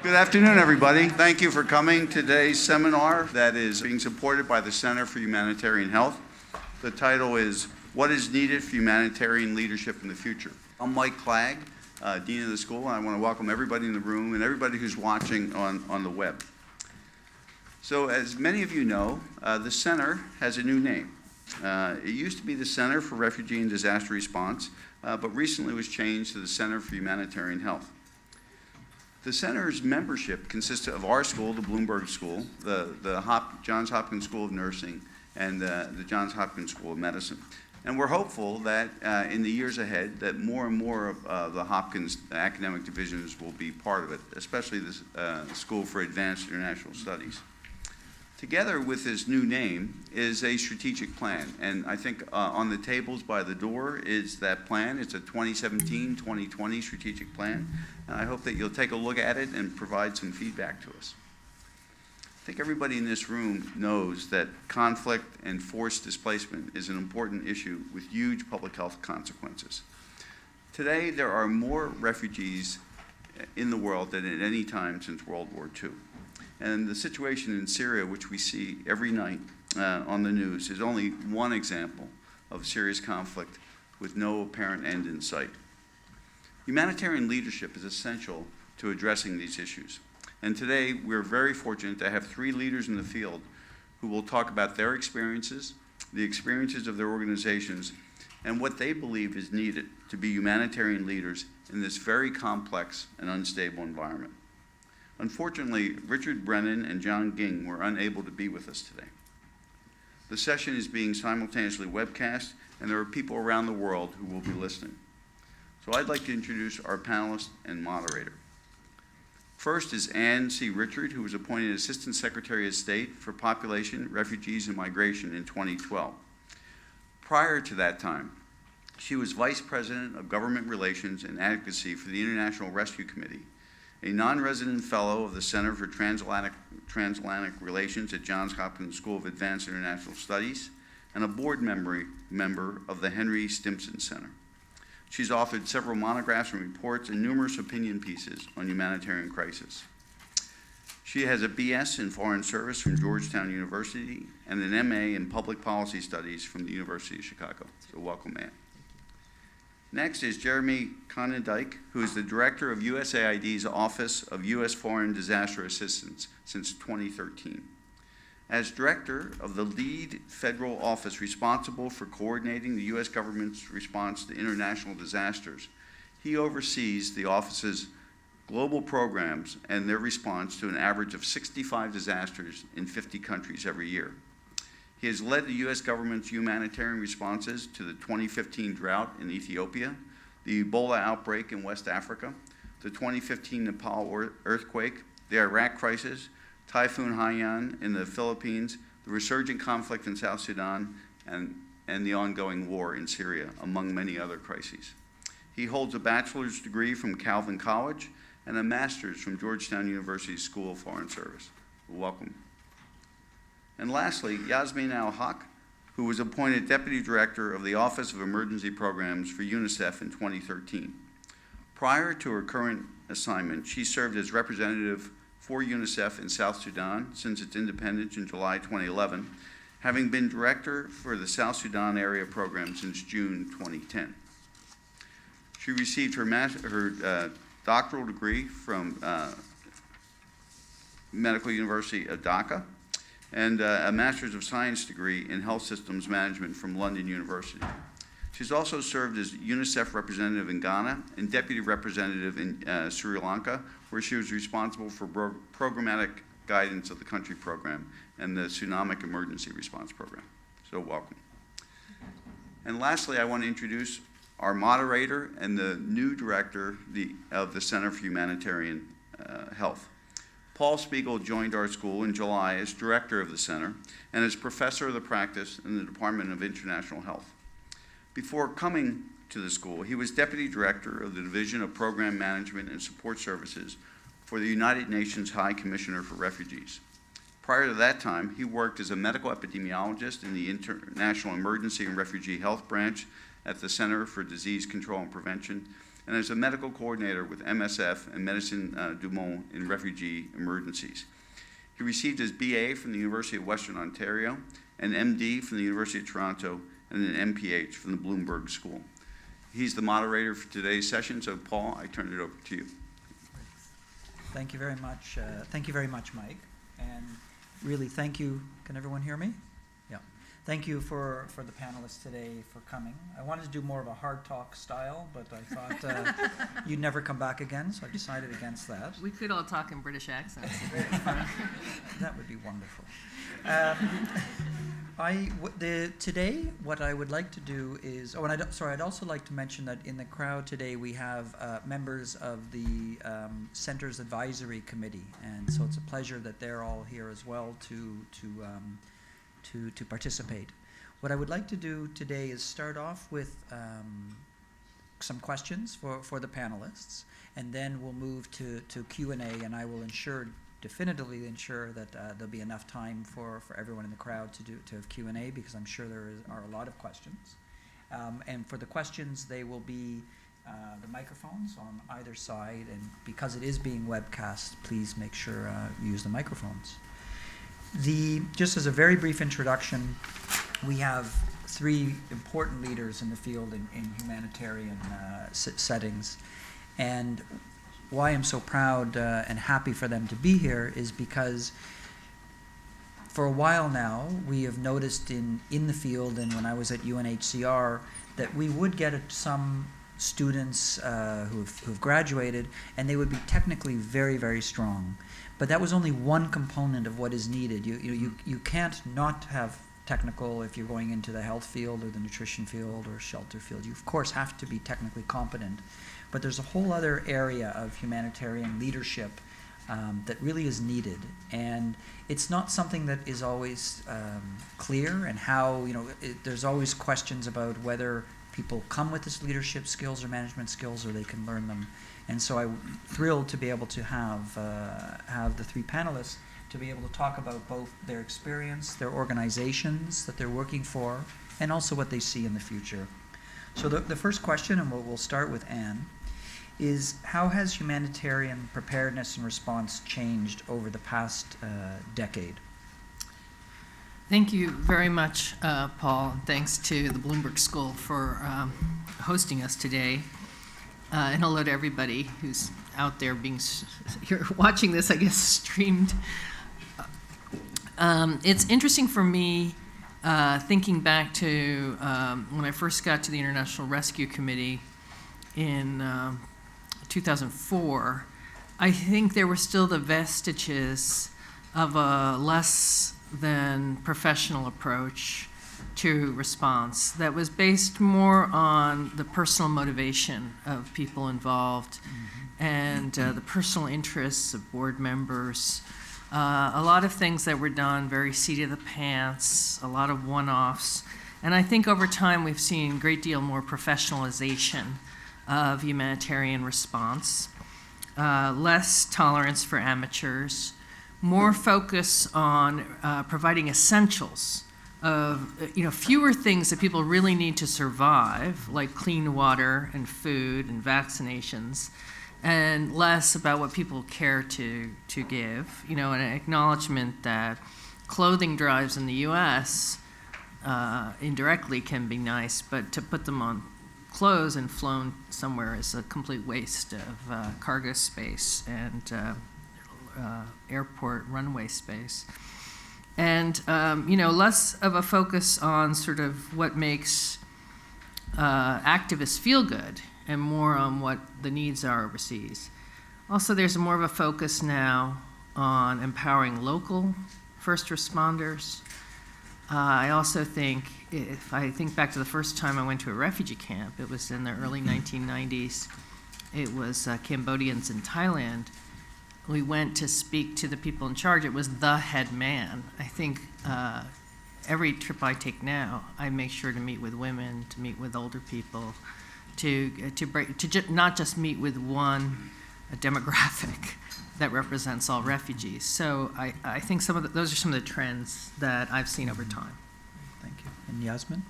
Good afternoon, everybody. Thank you for coming to today's seminar that is being supported by the Center for Humanitarian Health. The title is, What is Needed for Humanitarian Leadership in the Future? I'm Mike Clegg, Dean of the school, and I want to welcome everybody in the room and everybody who's watching on the web. So as many of you know, the center has a new name. It used to be the Center for Refugee and Disaster Response, but recently was changed to the Center for Humanitarian Health. The center's membership consists of our school, the Bloomberg School, the Johns Hopkins School of Nursing, and the Johns Hopkins School of Medicine. And we're hopeful that in the years ahead that more and more of the Hopkins academic divisions will be part of it, especially the School for Advanced International Studies. Together with this new name is a strategic plan, and I think on the tables by the door is that plan. It's a 2017-2020 strategic plan, and I hope that you'll take a look at it and provide some feedback to us. I think everybody in this room knows that conflict and forced displacement is an important issue with huge public health consequences. Today, there are more refugees in the world than at any time since World War II. And the situation in Syria, which we see every night on the news, is only one example of serious conflict with no apparent end in sight. Humanitarian leadership is essential to addressing these issues. And today, we're very fortunate to have three leaders in the field who will talk about their experiences, the experiences of their organizations, and what they believe is needed to be humanitarian leaders in this very complex and unstable environment. Unfortunately, Richard Brennan and John Ging were unable to be with us today. The session is being simultaneously webcast, and there are people around the world who will be listening. So I'd like to introduce our panelist and moderator. First is Anne C. Richard, who was appointed Assistant Secretary of State for Population, Refugees, and Migration in 2012. Prior to that time, she was Vice President of Government Relations and Advocacy for the International Rescue Committee, a non-resident fellow of the Center for Transatlantic Relations at Johns Hopkins School of Advanced International Studies, and a board member of the Henry Stimson Center. She's authored several monographs and reports and numerous opinion pieces on humanitarian crisis. She has a BS in Foreign Service from Georgetown University and an MA in Public Policy Studies from the University of Chicago. So welcome, Anne. Next is Jeremy Conondike, who is the Director of USAID's Office of U.S. Foreign Disaster Assistance since 2013. As Director of the lead federal office responsible for coordinating the U.S. government's response to international disasters, he oversees the office's global programs and their response to an average of 65 disasters in 50 countries every year. He has led the U.S. government's humanitarian responses to the 2015 drought in Ethiopia, the Ebola outbreak in West Africa, the 2015 Nepal earthquake, the Iraq crisis, Typhoon Haiyan in the Philippines, the resurgent conflict in South Sudan, and the ongoing war in Syria, among many other crises. He holds a bachelor's degree from Calvin College and a master's from Georgetown University School of Foreign Service. Welcome. And lastly, Yasmin Al-Haq, who was appointed Deputy Director of the Office of Emergency Programs for UNICEF in 2013. Prior to her current assignment, she served as representative for UNICEF in South Sudan since its independence in July 2011, having been Director for the South Sudan Area Program since June 2010. She received her doctoral degree from Medical University of Dhaka, and a Master's of Science degree in Health Systems Management from London University. She's also served as UNICEF representative in Ghana and deputy representative in Sri Lanka, where she was responsible for programmatic guidance of the country program and the Tsunami Emergency Response Program. So welcome. And lastly, I want to introduce our moderator and the new director of the Center for Humanitarian Health. Paul Spiegel joined our school in July as director of the center and as professor of the practice in the Department of International Health. Before coming to the school, he was deputy director of the Division of Program Management and Support Services for the United Nations High Commissioner for Refugees. Prior to that time, he worked as a medical epidemiologist in the International Emergency and Refugee Health Branch at the Center for Disease Control and Prevention and is a medical coordinator with MSF and Medicine du Monde in refugee emergencies. He received his BA from the University of Western Ontario, an MD from the University of Toronto, and an MPH from the Bloomberg School. He's the moderator for today's session, so Paul, I turn it over to you. Thank you very much. Thank you very much, Mike. And really, thank you. Can everyone hear me? Yeah. Thank you for the panelists today for coming. I wanted to do more of a hard talk style, but I thought you'd never come back again, so I decided against that. We could all talk in British accents. That would be wonderful. Today, what I would like to do is, I'd also like to mention that in the crowd today we have members of the Center's Advisory Committee, and so it's a pleasure that they're all here as well to participate. What I would like to do today is start off with some questions for the panelists, and then we'll move to Q&A, and I will definitively ensure that there'll be enough time for everyone in the crowd to have Q&A, because I'm sure there are a lot of questions. And for the questions, they will be the microphones on either side, and because it is being webcast, please make sure you use the microphones. Just as a very brief introduction, we have three important leaders in the field in humanitarian settings, and why I'm so proud and happy for them to be here is because for a while now we have noticed in the field, and when I was at UNHCR, that we would get some students who've graduated, and they would be technically very, very strong. But that was only one component of what is needed. You can't not have technical if you're going into the health field or the nutrition field or shelter field. You, of course, have to be technically competent. But there's a whole other area of humanitarian leadership that really is needed. And it's not something that is always clear, and how, there's always questions about whether people come with this leadership skills or management skills, or they can learn them. And so I'm thrilled to be able to have the three panelists to be able to talk about both their experience, their organizations that they're working for, and also what they see in the future. So the first question, and we'll start with Anne, is how has humanitarian preparedness and response changed over the past decade? Thank you very much, Paul. Thanks to the Bloomberg School for hosting us today. And hello to everybody who's out there you're watching this, I guess, streamed. It's interesting for me, thinking back to when I first got to the International Rescue Committee in 2004, I think there were still the vestiges of a less than professional approach to response that was based more on the personal motivation of people involved, and the personal interests of board members. A lot of things that were done very seat of the pants, a lot of one-offs. And I think over time we've seen a great deal more professionalization of humanitarian response, less tolerance for amateurs, more focus on providing essentials of fewer things that people really need to survive, like clean water and food and vaccinations, and less about what people care to give. An acknowledgement that clothing drives in the U.S. Indirectly can be nice, but to put them on clothes and flown somewhere is a complete waste of cargo space and airport runway space. And, less of a focus on sort of what makes activists feel good and more on what the needs are overseas. Also, there's more of a focus now on empowering local first responders. I also think, if I think back to the first time I went to a refugee camp, it was in the early 1990s. It was Cambodians in Thailand. We went to speak to the people in charge. It was the head man. I think every trip I take now, I make sure to meet with women, to meet with older people, to not just meet with one demographic that represents all refugees. So I think those are some of the trends that I've seen over time. Thank you. And Yasmin?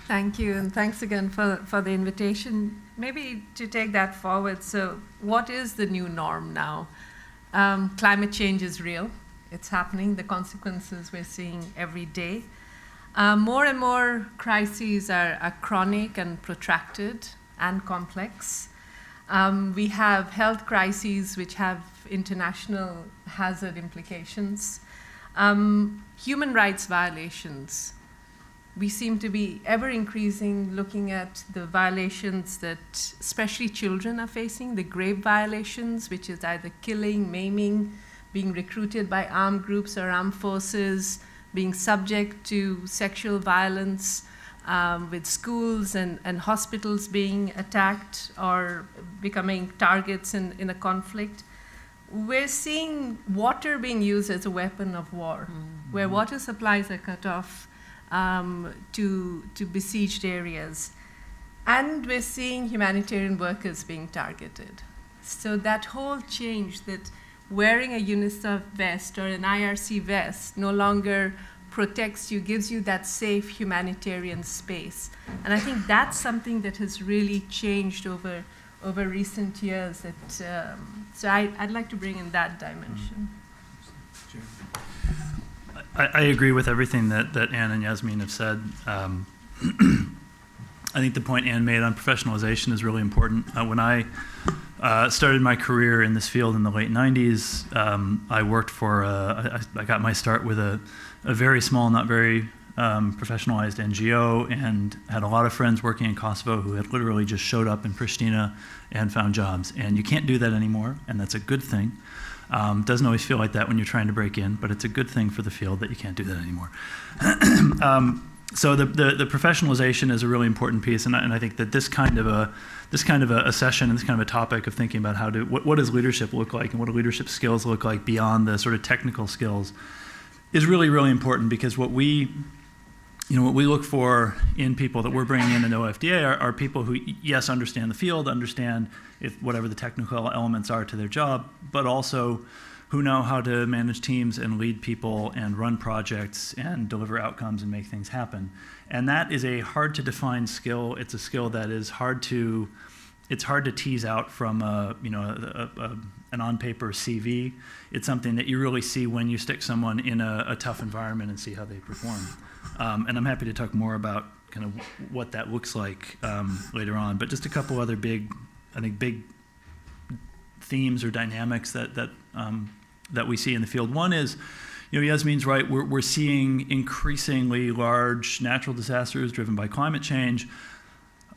Thank you, and thanks again for the invitation. Maybe to take that forward, so what is the new norm now? Climate change is real. It's happening. The consequences we're seeing every day. More and more crises are chronic and protracted and complex. We have health crises which have international hazard implications. Human rights violations. We seem to be ever increasing, looking at the violations that especially children are facing, the grave violations, which is either killing, maiming, being recruited by armed groups or armed forces, being subject to sexual violence, with schools and hospitals being attacked or becoming targets in a conflict. We're seeing water being used as a weapon of war, where water supplies are cut off to besieged areas. And we're seeing humanitarian workers being targeted. So that whole change, that wearing a UNICEF vest or an IRC vest no longer protects you, gives you that safe humanitarian space. And I think that's something that has really changed over recent years. So I'd like to bring in that dimension. I agree with everything that Anne and Yasmin have said. I think the point Anne made on professionalization is really important. When I started my career in this field in the late 90s, I worked for, I got my start with a very small, not very professionalized NGO, and had a lot of friends working in Kosovo who had literally just showed up in Pristina and found jobs. And you can't do that anymore, and that's a good thing. Doesn't always feel like that when you're trying to break in, but it's a good thing for the field that you can't do that anymore. So the professionalization is a really important piece, and I think that this kind of a session and this kind of a topic of thinking about what does leadership look like and what do leadership skills look like beyond the sort of technical skills is really, really important, because what we look for in people that we're bringing in OFDA are people who, yes, understand the field, understand whatever the technical elements are to their job, but also who know how to manage teams and lead people and run projects and deliver outcomes and make things happen. And that is a hard to define skill. It's a skill that is hard to tease out from an on-paper CV. It's something that you really see when you stick someone in a tough environment and see how they perform. And I'm happy to talk more about kind of what that looks like later on. But just a couple other big themes or dynamics that we see in the field. One is, Yasmin's right, we're seeing increasingly large natural disasters driven by climate change.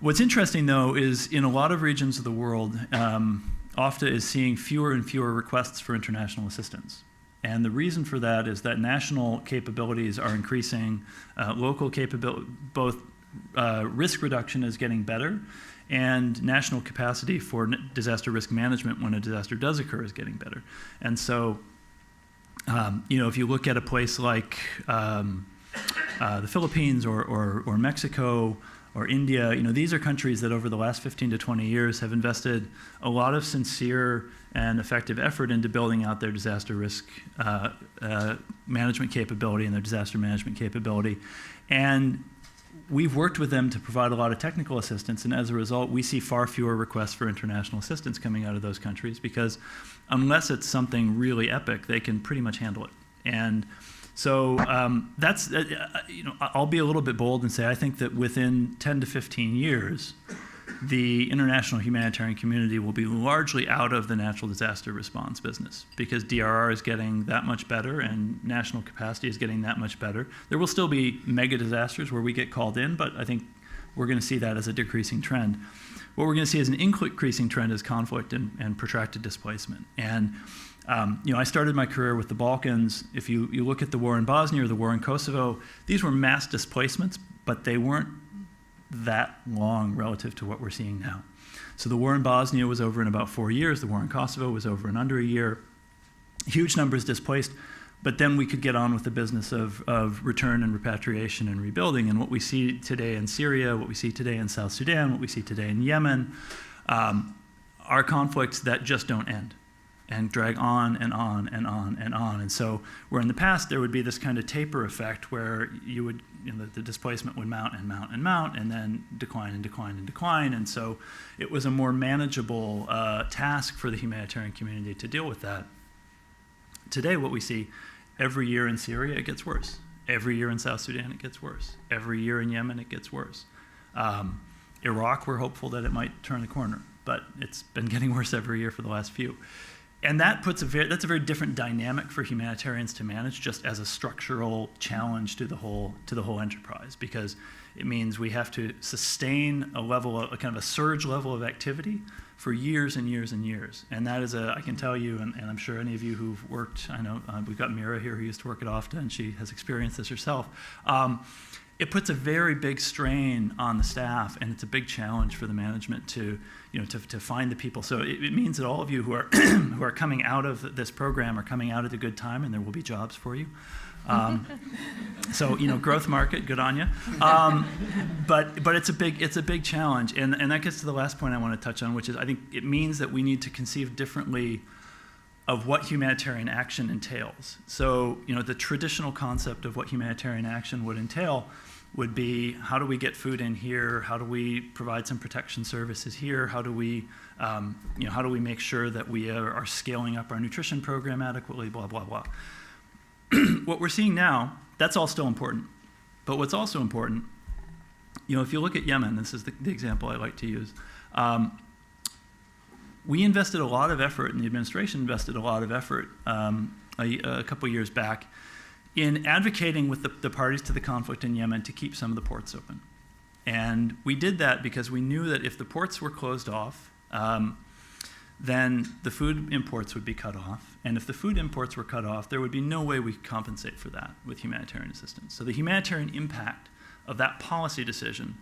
What's interesting, though, is in a lot of regions of the world, OFDA is seeing fewer and fewer requests for international assistance. And the reason for that is that national capabilities are increasing, local capability, both risk reduction is getting better, and national capacity for disaster risk management when a disaster does occur is getting better. And so, if you look at a place like the Philippines or Mexico or India, these are countries that over the last 15 to 20 years have invested a lot of sincere and effective effort into building out their disaster risk management capability and their disaster management capability. And we've worked with them to provide a lot of technical assistance, and as a result, we see far fewer requests for international assistance coming out of those countries, because unless it's something really epic, they can pretty much handle it. And so that's, I'll be a little bit bold and say I think that within 10 to 15 years, the international humanitarian community will be largely out of the natural disaster response business, because DRR is getting that much better and national capacity is getting that much better. There will still be mega disasters where we get called in, but I think we're going to see that as a decreasing trend. What we're going to see as an increasing trend is conflict and protracted displacement. And I started my career with the Balkans. If you look at the war in Bosnia or the war in Kosovo, these were mass displacements, but they weren't that long relative to what we're seeing now. So the war in Bosnia was over in about 4 years. The war in Kosovo was over in under a year. Huge numbers displaced, but then we could get on with the business of return and repatriation and rebuilding. And what we see today in Syria, what we see today in South Sudan, what we see today in Yemen, are conflicts that just don't end. and drag on and on and on and on. And so where in the past there would be this kind of taper effect where you would, the displacement would mount and mount and mount and then decline and decline and decline. And so it was a more manageable task for the humanitarian community to deal with that. Today what we see, every year in Syria it gets worse. Every year in South Sudan it gets worse. Every year in Yemen it gets worse. Iraq, we're hopeful that it might turn the corner, but it's been getting worse every year for the last few. And that puts that's a very different dynamic for humanitarians to manage, just as a structural challenge to the whole enterprise, because it means we have to sustain a kind of a surge level of activity for years and years and years. And that is I can tell you, and I'm sure any of you who've worked, I know we've got Mira here who used to work at OFTA, and she has experienced this herself. It puts a very big strain on the staff, and it's a big challenge for the management to find the people. So it means that all of you who are who are coming out of this program are coming out at a good time, and there will be jobs for you. So growth market, good on you. But it's a big challenge, and that gets to the last point I want to touch on, which is I think it means that we need to conceive differently of what humanitarian action entails. So the traditional concept of what humanitarian action would entail would be, how do we get food in here? How do we provide some protection services here? How do we make sure that we are scaling up our nutrition program adequately? Blah blah blah. What we're seeing now, that's all still important. But what's also important, if you look at Yemen, this is the example I like to use. We invested a lot of effort, and the administration invested a lot of effort a couple years back in advocating with the parties to the conflict in Yemen to keep some of the ports open. And we did that because we knew that if the ports were closed off, then the food imports would be cut off. And if the food imports were cut off, there would be no way we could compensate for that with humanitarian assistance. So the humanitarian impact of that policy decision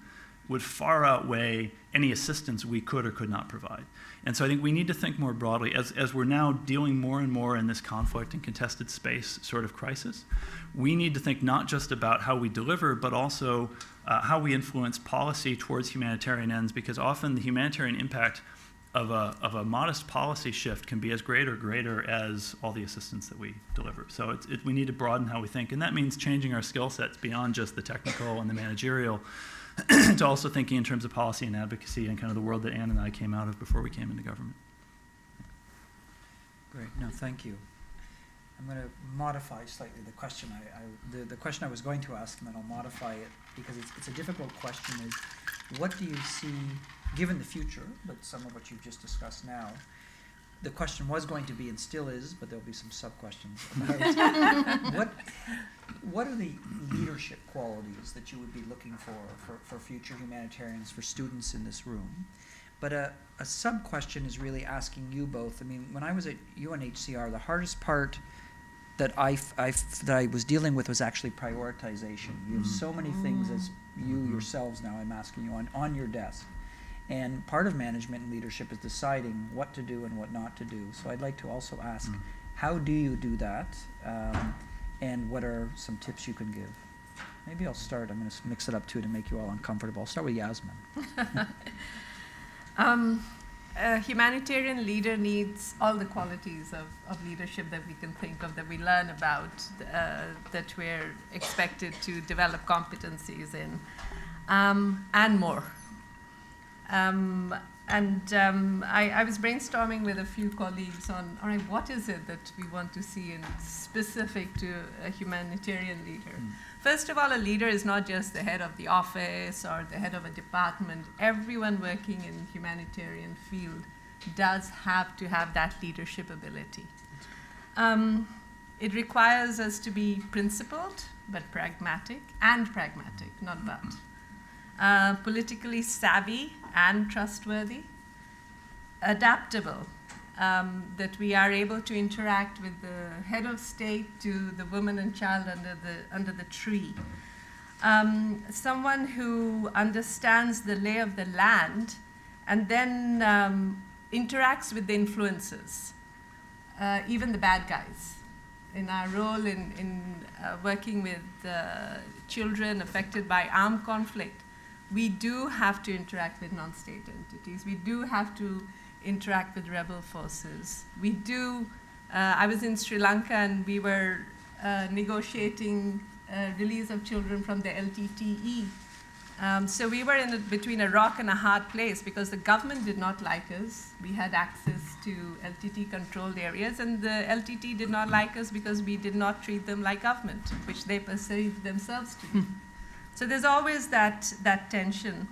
would far outweigh any assistance we could or could not provide. And so I think we need to think more broadly, as we're now dealing more and more in this conflict and contested space sort of crisis, we need to think not just about how we deliver, but also how we influence policy towards humanitarian ends, because often the humanitarian impact of a modest policy shift can be as great or greater as all the assistance that we deliver. So we need to broaden how we think, and that means changing our skill sets beyond just the technical and the managerial, to also thinking in terms of policy and advocacy and kind of the world that Anne and I came out of before we came into government. Great. No, thank you. I'm going to modify slightly the question. The question I was going to ask, and then I'll modify it because it's a difficult question. Is what do you see, given the future, but some of what you've just discussed now? The question was going to be, and still is, but there'll be some sub-questions about what are the leadership qualities that you would be looking for future humanitarians, for students in this room? But a sub-question is really asking you both. I mean, when I was at UNHCR, the hardest part that I was dealing with was actually prioritization. You have so many things, as you yourselves now, I'm asking you, on your desk. And part of management and leadership is deciding what to do and what not to do. So I'd like to also ask, how do you do that? And what are some tips you can give? Maybe I'll start. I'm going to mix it up too to make you all uncomfortable. I'll start with Yasmin. A humanitarian leader needs all the qualities of leadership that we can think of, that we learn about, that we're expected to develop competencies in, and more. I was brainstorming with a few colleagues on, all right, what is it that we want to see in specific to a humanitarian leader? First of all, a leader is not just the head of the office or the head of a department. Everyone working in humanitarian field does have to have that leadership ability. It requires us to be principled, but pragmatic, not but. Politically savvy and trustworthy, adaptable, that we are able to interact with the head of state to the woman and child under the tree. Someone who understands the lay of the land and then interacts with the influences, even the bad guys. In our role in working with children affected by armed conflict, we do have to interact with non-state entities. We do have to interact with rebel forces. We do, I was in Sri Lanka and we were negotiating release of children from the LTTE. So we were between a rock and a hard place because the government did not like us. We had access to LTT-controlled areas, and the LTT did not like us because we did not treat them like government, which they perceived themselves to be. So there's always that tension.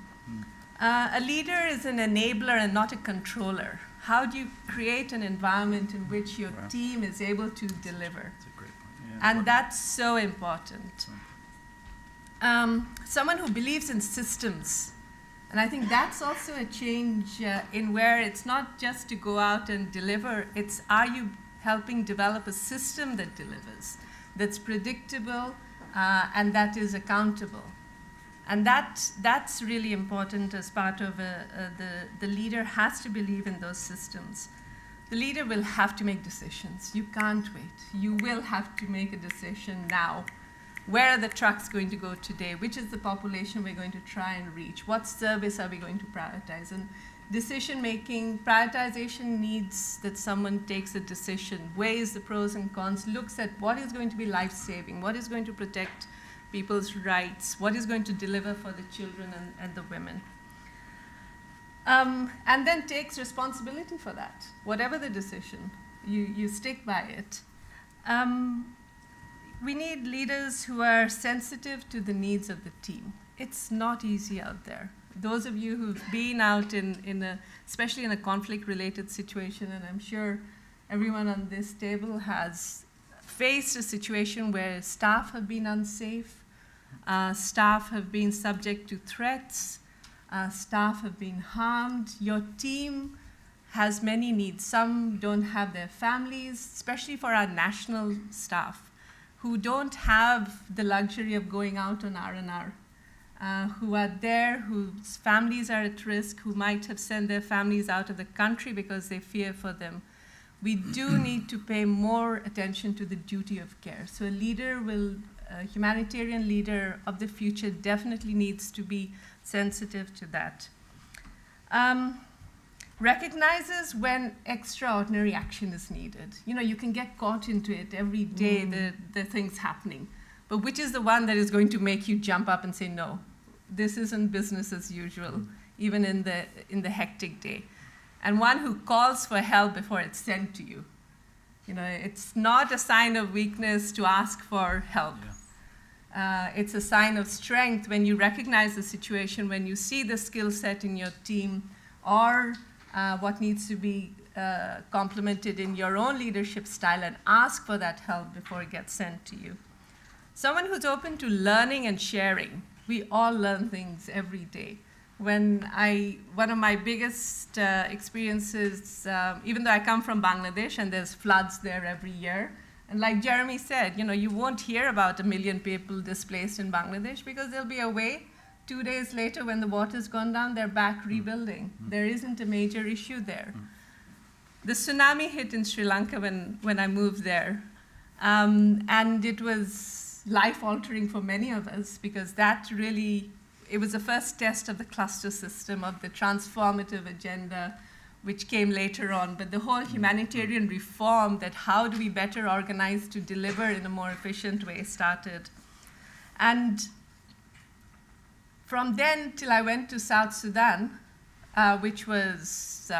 A leader is an enabler and not a controller. How do you create an environment in which your team is able to deliver? That's a great point. Yeah, And that's so important. Someone who believes in systems. And I think that's also a change in where it's not just to go out and deliver, it's are you helping develop a system that delivers, that's predictable, and that is accountable. And that's really important as part of the leader has to believe in those systems. The leader will have to make decisions. You can't wait. You will have to make a decision now. Where are the trucks going to go today? Which is the population we're going to try and reach? What service are we going to prioritize? And decision-making, prioritization needs that someone takes a decision, weighs the pros and cons, looks at what is going to be life-saving, what is going to protect people's rights, what is going to deliver for the children and the women. And then takes responsibility for that. Whatever the decision, you stick by it. We need leaders who are sensitive to the needs of the team. It's not easy out there. Those of you who've been out especially in a conflict-related situation, and I'm sure everyone on this table has faced a situation where staff have been unsafe, staff have been subject to threats, staff have been harmed. Your team has many needs. Some don't have their families, especially for our national staff, who don't have the luxury of going out on R&R, who are there, whose families are at risk, who might have sent their families out of the country because they fear for them. We do need to pay more attention to the duty of care. So a humanitarian leader of the future definitely needs to be sensitive to that. Recognizes when extraordinary action is needed. You know, you can get caught into it every day, the things happening. But which is the one that is going to make you jump up and say, no, this isn't business as usual, even in the hectic day. And one who calls for help before it's sent to you. You know, it's not a sign of weakness to ask for help. Yeah. It's a sign of strength when you recognize the situation, when you see the skill set in your team, or what needs to be complemented in your own leadership style, and ask for that help before it gets sent to you. Someone who's open to learning and sharing. We all learn things every day. One of my biggest experiences, even though I come from Bangladesh and there's floods there every year, and like Jeremy said, you know, you won't hear about 1 million people displaced in Bangladesh because there'll be a way. 2 days later, when the water's gone down, they're back rebuilding. There isn't a major issue there. The tsunami hit in Sri Lanka when I moved there. And it was life-altering for many of us because it was the first test of the cluster system, of the transformative agenda, which came later on. But the whole humanitarian reform, that how do we better organize to deliver in a more efficient way, started. And from then till I went to South Sudan, which was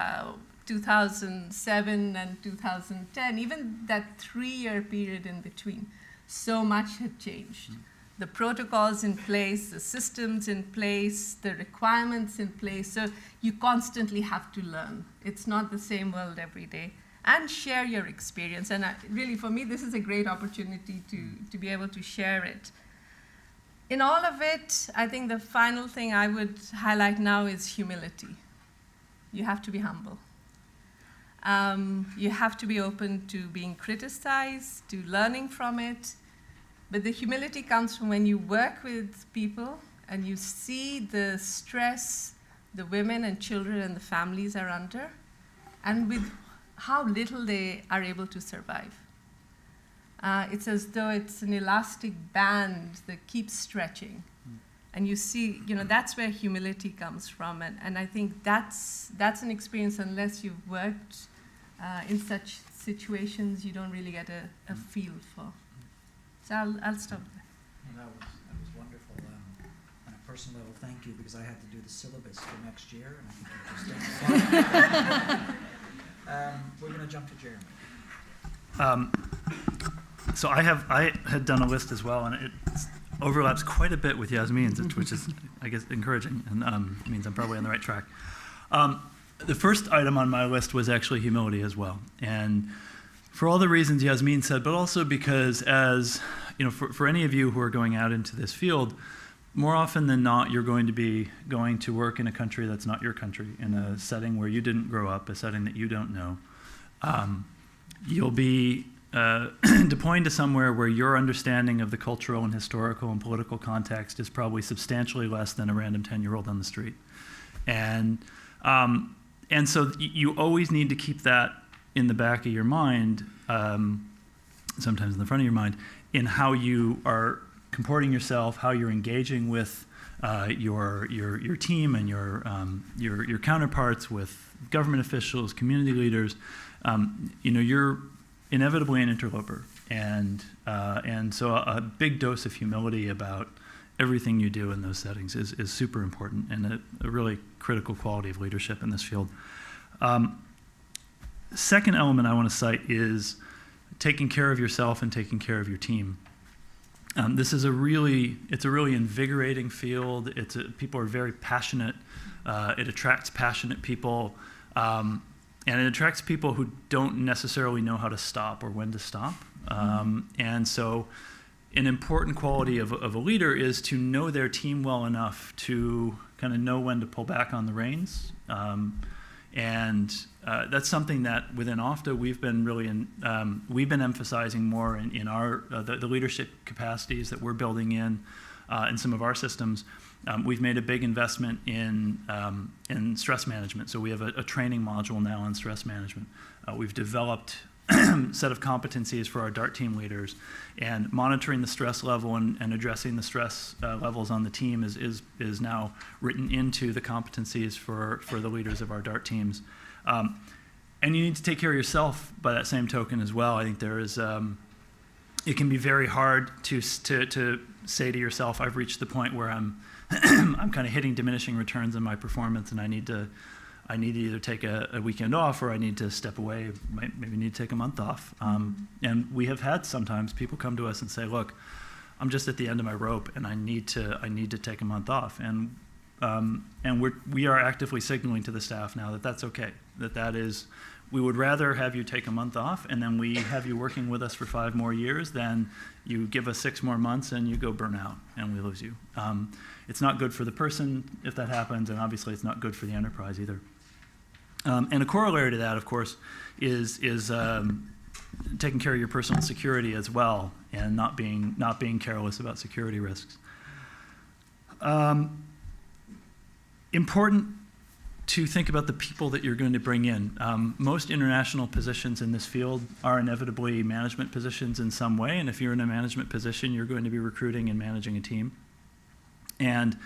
2007 and 2010, even that 3-year period in between, so much had changed. The protocols in place, the systems in place, the requirements in place. So you constantly have to learn. It's not the same world every day. And share your experience. And really, for me, this is a great opportunity to be able to share it. In all of it, I think the final thing I would highlight now is humility. You have to be humble. You have to be open to being criticized, to learning from it. But the humility comes from when you work with people and you see the stress the women and children and the families are under, and with how little they are able to survive. It's as though it's an elastic band that keeps stretching. And you see, that's where humility comes from. And I think that's an experience, unless you've worked in such situations, you don't really get a feel for. So I'll stop there. Well, that was wonderful. On a personal level, thank you, because I had to do the syllabus for next year, and I think you just done fine. We're going to jump to Jeremy. So I had done a list as well, and it overlaps quite a bit with Yasmin's, which is, I guess, encouraging, and means I'm probably on the right track. The first item on my list was actually humility as well, and for all the reasons Yasmin said, but also because, as for any of you who are going out into this field, more often than not, you're going to be going to work in a country that's not your country, in a setting where you didn't grow up, a setting that you don't know. You'll be deploying to somewhere where your understanding of the cultural and historical and political context is probably substantially less than a random 10-year-old on the street. And so you always need to keep that in the back of your mind, sometimes in the front of your mind, in how you are comporting yourself, how you're engaging with your team and your counterparts, with government officials, community leaders. You're inevitably an interloper, and so a big dose of humility about everything you do in those settings is super important, and a really critical quality of leadership in this field. Second element I want to cite is taking care of yourself and taking care of your team. This is a really invigorating field. People are very passionate. It attracts passionate people. And it attracts people who don't necessarily know how to stop or when to stop. And so an important quality of a leader is to know their team well enough to kind of know when to pull back on the reins. And that's something that within OFTA we've been emphasizing more in our the leadership capacities that we're building in some of our systems. We've made a big investment in stress management. So we have a training module now on stress management. We've developed a set of competencies for our DART team leaders, and monitoring the stress level and addressing the stress levels on the team is now written into the competencies for the leaders of our DART teams. And you need to take care of yourself by that same token as well. I think there is it can be very hard to say to yourself, I've reached the point where I'm kind of hitting diminishing returns in my performance, and I need to either take a weekend off, or I need to step away, maybe need to take a month off. And we have had sometimes people come to us and say, look, I'm just at the end of my rope, and I need to take a month off. And we are actively signaling to the staff now that that's okay, that is, we would rather have you take a month off and then we have you working with us for 5 more years than you give us 6 more months and you go burn out and we lose you. It's not good for the person if that happens, and obviously it's not good for the enterprise either. And a corollary to that, of course, is taking care of your personal security as well, and not being careless about security risks. Important to think about the people that you're going to bring in. Most international positions in this field are inevitably management positions in some way, and if you're in a management position, you're going to be recruiting and managing a team. And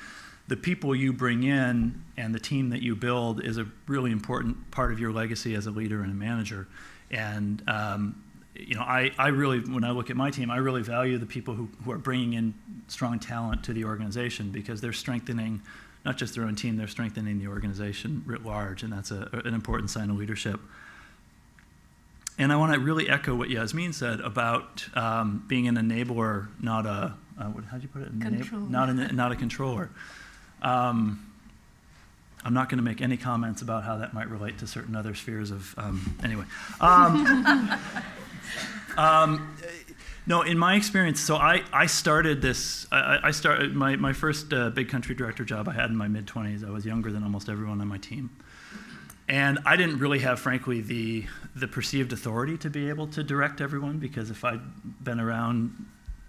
the people you bring in and the team that you build is a really important part of your legacy as a leader and a manager. And I really, when I look at my team, I really value the people who are bringing in strong talent to the organization, because they're strengthening not just their own team, they're strengthening the organization writ large, and that's an important sign of leadership. And I want to really echo what Yasmin said about being an enabler, not a, how'd you put it? Controller. Not a controller. I'm not going to make any comments about how that might relate to certain other spheres of, anyway. No, in my experience, so I started this, I started my first big country director job I had in my mid-20s. I was younger than almost everyone on my team. And I didn't really have, frankly, the perceived authority to be able to direct everyone, because if I'd been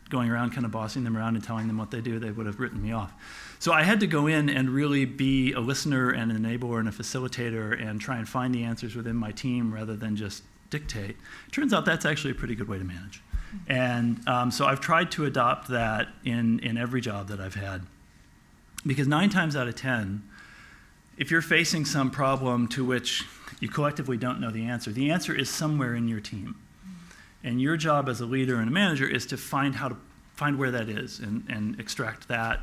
going around kind of bossing them around and telling them what they do, they would have written me off. So I had to go in and really be a listener and an enabler and a facilitator and try and find the answers within my team rather than just dictate. Turns out that's actually a pretty good way to manage. And so I've tried to adopt that in every job that I've had. Because 9 times out of 10, if you're facing some problem to which you collectively don't know the answer is somewhere in your team. And your job as a leader and a manager is to find where that is and extract that,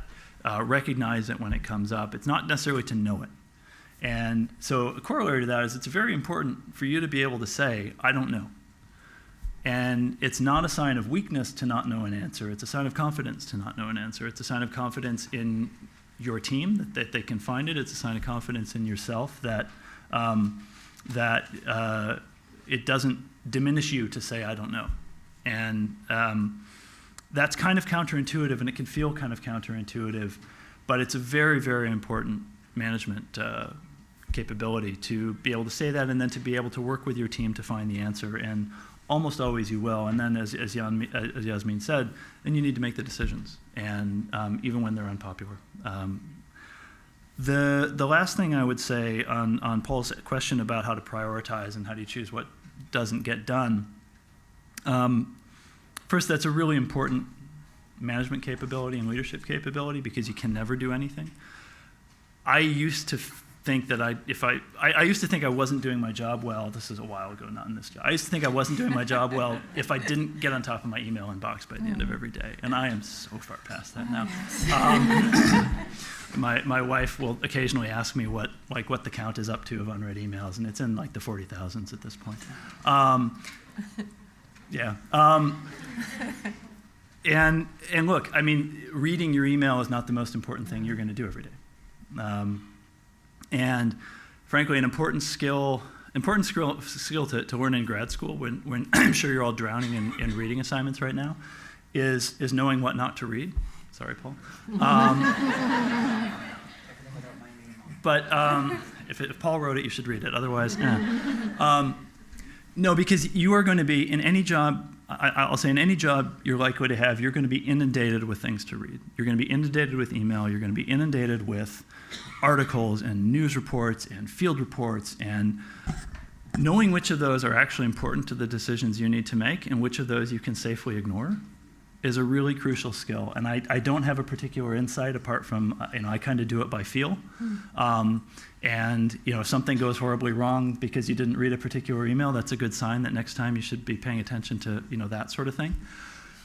recognize it when it comes up. It's not necessarily to know it. And so a corollary to that is it's very important for you to be able to say, I don't know. And it's not a sign of weakness to not know an answer. It's a sign of confidence to not know an answer. It's a sign of confidence in your team, that they can find it. It's a sign of confidence in yourself that it doesn't diminish you to say, I don't know. And that's kind of counterintuitive, and it can feel kind of counterintuitive, but it's a very, very important management capability to be able to say that and then to be able to work with your team to find the answer. And almost always you will. And then, as Yasmin said, then you need to make the decisions, and even when they're unpopular. The last thing I would say on Paul's question about how to prioritize and how do you choose what doesn't get done, first, that's a really important management capability and leadership capability because you can never do anything. I used to think that I used to think I wasn't doing my job well. This is a while ago, not in this job. I used to think I wasn't doing my job well if I didn't get on top of my email inbox by the end of every day, and I am so far past that now. My wife will occasionally ask me what the count is up to of unread emails, and it's in like the 40,000s at this point. Yeah. And look, I mean, reading your email is not the most important thing you're going to do every day. And frankly, an important skill to learn in grad school, when I'm sure you're all drowning in reading assignments right now, is knowing what not to read. Sorry, Paul. But if Paul wrote it, you should read it. Otherwise, no, because you are going to be in any job. I'll say in any job you're likely to have, you're going to be inundated with things to read. You're going to be inundated with email. You're going to be inundated with articles and news reports and field reports, and knowing which of those are actually important to the decisions you need to make and which of those you can safely ignore is a really crucial skill. And I don't have a particular insight apart from, I kind of do it by feel. And if something goes horribly wrong because you didn't read a particular email, that's a good sign that next time you should be paying attention to, that sort of thing.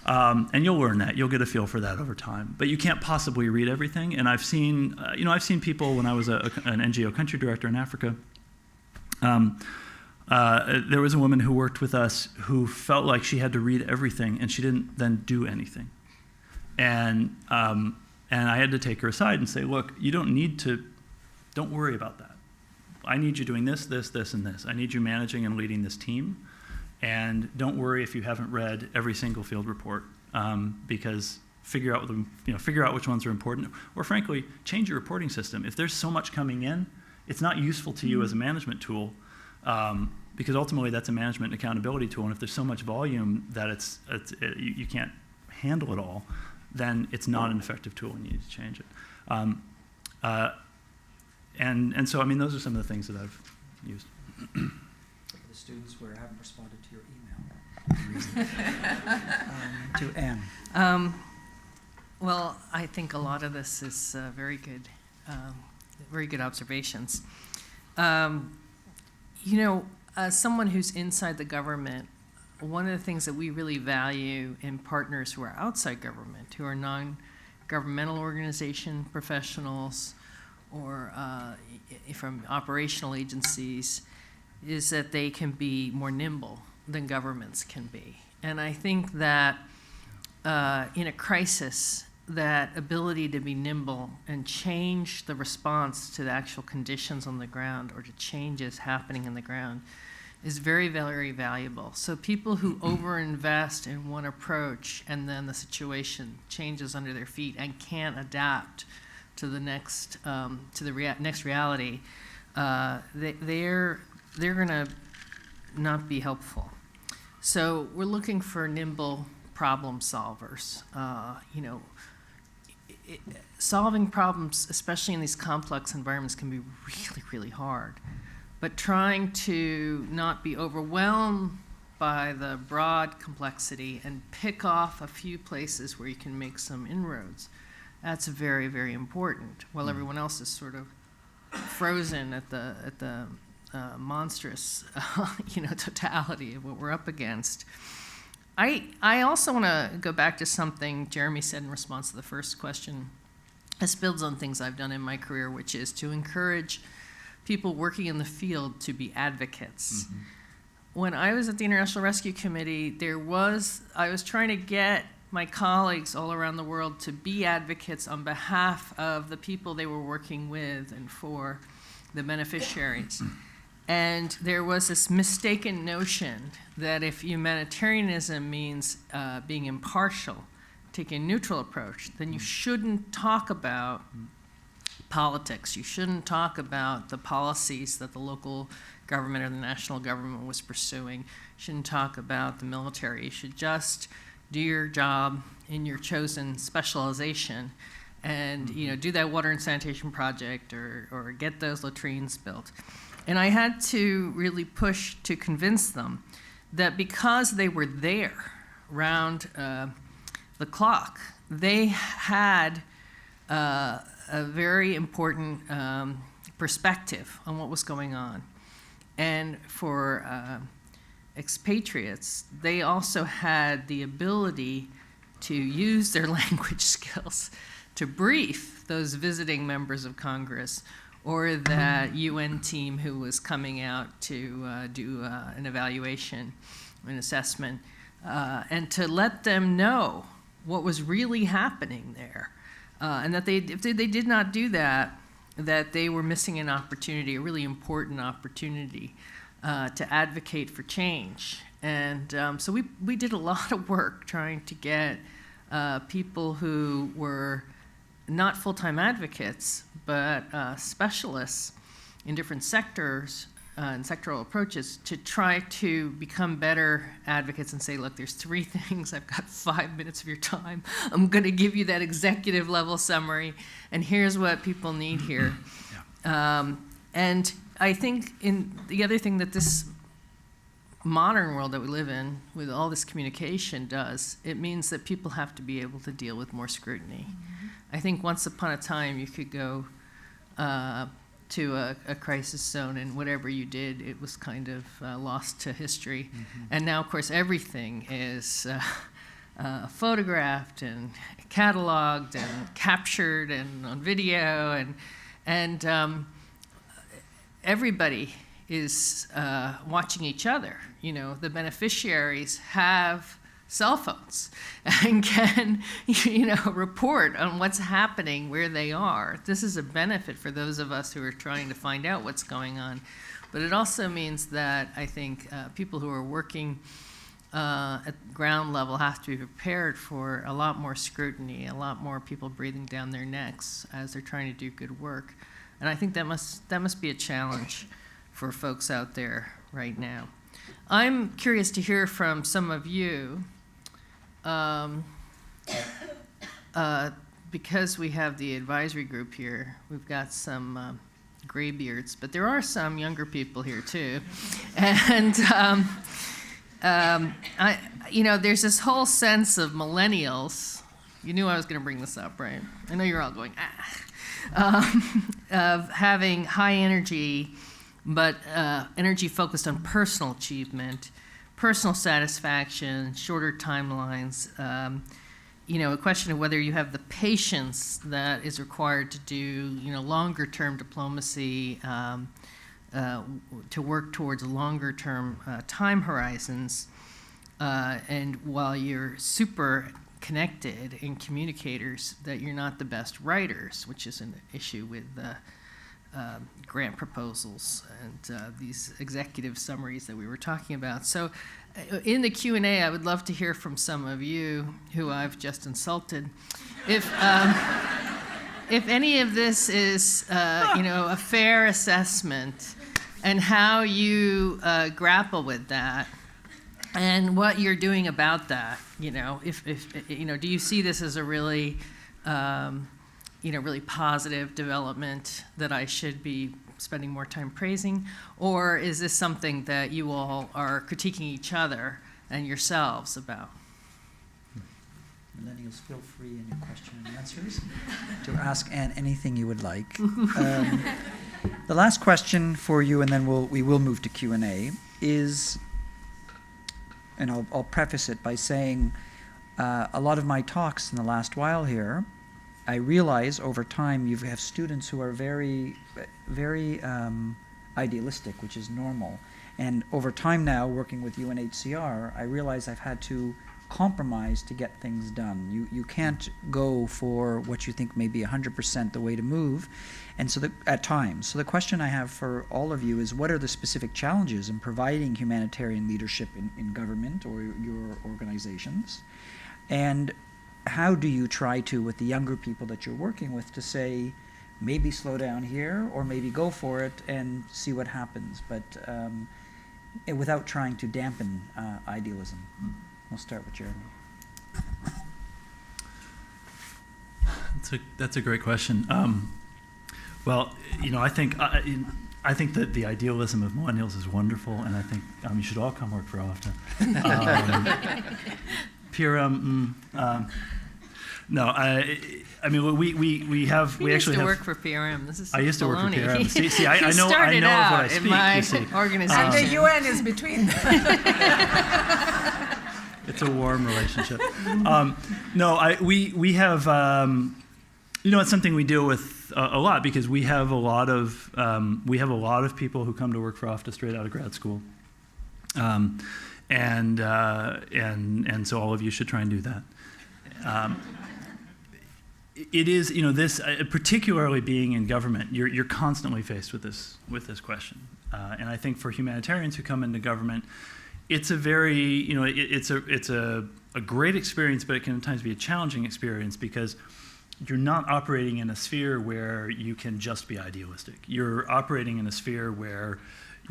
And you'll learn that. You'll get a feel for that over time. But you can't possibly read everything. And I've seen people when I was an NGO country director in Africa. There was a woman who worked with us who felt like she had to read everything, and she didn't then do anything. And I had to take her aside and say, look, you don't worry about that. I need you doing this, this, this, and this. I need you managing and leading this team. And don't worry if you haven't read every single field report, because figure out which ones are important, or frankly, change your reporting system. If there's so much coming in, it's not useful to you as a management tool, because ultimately that's a management and accountability tool. And if there's so much volume that you can't handle it all, then it's not an effective tool, and you need to change it. And so, those are some of the things that I've used. For the students who haven't responded to your email. To Anne. Well, I think a lot of this is very good observations. As someone who's inside the government, one of the things that we really value in partners who are outside government, who are non-governmental organization professionals or from operational agencies, is that they can be more nimble than governments can be. And I think that in a crisis, that ability to be nimble and change the response to the actual conditions on the ground or to changes happening in the ground is very, very valuable. So people who overinvest in one approach and then the situation changes under their feet and can't adapt to the next next reality, they're going to not be helpful. So we're looking for nimble problem solvers. Solving problems, especially in these complex environments, can be really, really hard. But trying to not be overwhelmed by the broad complexity and pick off a few places where you can make some inroads That's very, very important, while everyone else is sort of frozen at the monstrous, totality of what we're up against. I also want to go back to something Jeremy said in response to the first question. This builds on things I've done in my career, which is to encourage people working in the field to be advocates. Mm-hmm. When I was at the International Rescue Committee, I was trying to get my colleagues all around the world to be advocates on behalf of the people they were working with and for the beneficiaries. And there was this mistaken notion that if humanitarianism means being impartial, taking a neutral approach, then you shouldn't talk about politics. You shouldn't talk about the policies that the local government or the national government was pursuing. You shouldn't talk about the military. You should just do your job in your chosen specialization and do that water and sanitation project or get those latrines built. And I had to really push to convince them that because they were there round the clock, they had a very important perspective on what was going on. And for expatriates, they also had the ability to use their language skills to brief those visiting members of Congress or that UN team who was coming out to do an evaluation, an assessment, and to let them know what was really happening there. And that if they did not do that, that they were missing an opportunity, a really important opportunity to advocate for change. And so we did a lot of work trying to get people who were not full-time advocates, but specialists in different sectors and sectoral approaches to try to become better advocates and say, look, there's 3 things. I've got 5 minutes of your time. I'm going to give you that executive level summary, and here's what people need here. And I think the other thing that this modern world that we live in, with all this communication does, it means that people have to be able to deal with more scrutiny. Mm-hmm. I think once upon a time you could go to a crisis zone and whatever you did, it was kind of lost to history. Mm-hmm. And now, of course, everything is photographed and cataloged and captured and on video, and everybody is watching each other. The beneficiaries have cell phones and can, report on what's happening where they are. This is a benefit for those of us who are trying to find out what's going on. But it also means that I think people who are working at ground level have to be prepared for a lot more scrutiny, a lot more people breathing down their necks as they're trying to do good work. And I think that must be a challenge for folks out there right now. I'm curious to hear from some of you, because we have the advisory group here. We've got some graybeards, but there are some younger people here too. And there's this whole sense of millennials. You knew I was going to bring this up, right? I know you're all going, of having high energy, but energy focused on personal achievement, personal satisfaction, shorter timelines, a question of whether you have the patience that is required to do, longer term diplomacy, to work towards longer term time horizons, and while you're super connected and communicators, that you're not the best writers, which is an issue with grant proposals and these executive summaries that we were talking about. So in the Q&A, I would love to hear from some of you who I've just insulted. If any of this is a fair assessment and how you grapple with that and what you're doing about that, if do you see this as a really really positive development that I should be spending more time praising? Or is this something that you all are critiquing each other and yourselves about? millennials, feel free in your question and answers to ask Anne anything you would like. The last question for you, and then we will move to Q&A, is, and I'll preface it by saying a lot of my talks in the last while here, I realize over time you have students who are very, very idealistic, which is normal. And over time now, working with UNHCR, I realize I've had to compromise to get things done. You can't go for what you think may be 100% the way to move, and so at times. So the question I have for all of you is, what are the specific challenges in providing humanitarian leadership in government or your organizations? And how do you try to, with the younger people that you're working with, to say, maybe slow down here, or maybe go for it and see what happens, but without trying to dampen idealism? We'll start with Jeremy. That's a great question. Well, I think that the idealism of millennials is wonderful, and I think you should all come work for OFTA. PRM, no, I mean we actually used to have. work for PRM. This is I used to work for baloney. PRM. See, I know of started what I out speak. in my You see. organization. And the UN is between them. It's a warm relationship. No, we have, it's something we deal with a lot, because we have a lot of people who come to work for OFTA straight out of grad school, and so all of you should try and do that. It is, this, particularly being in government, you're constantly faced with this question, and I think for humanitarians who come into government, it's a very, it's a great experience, but it can at times be a challenging experience, because you're not operating in a sphere where you can just be idealistic. You're operating in a sphere where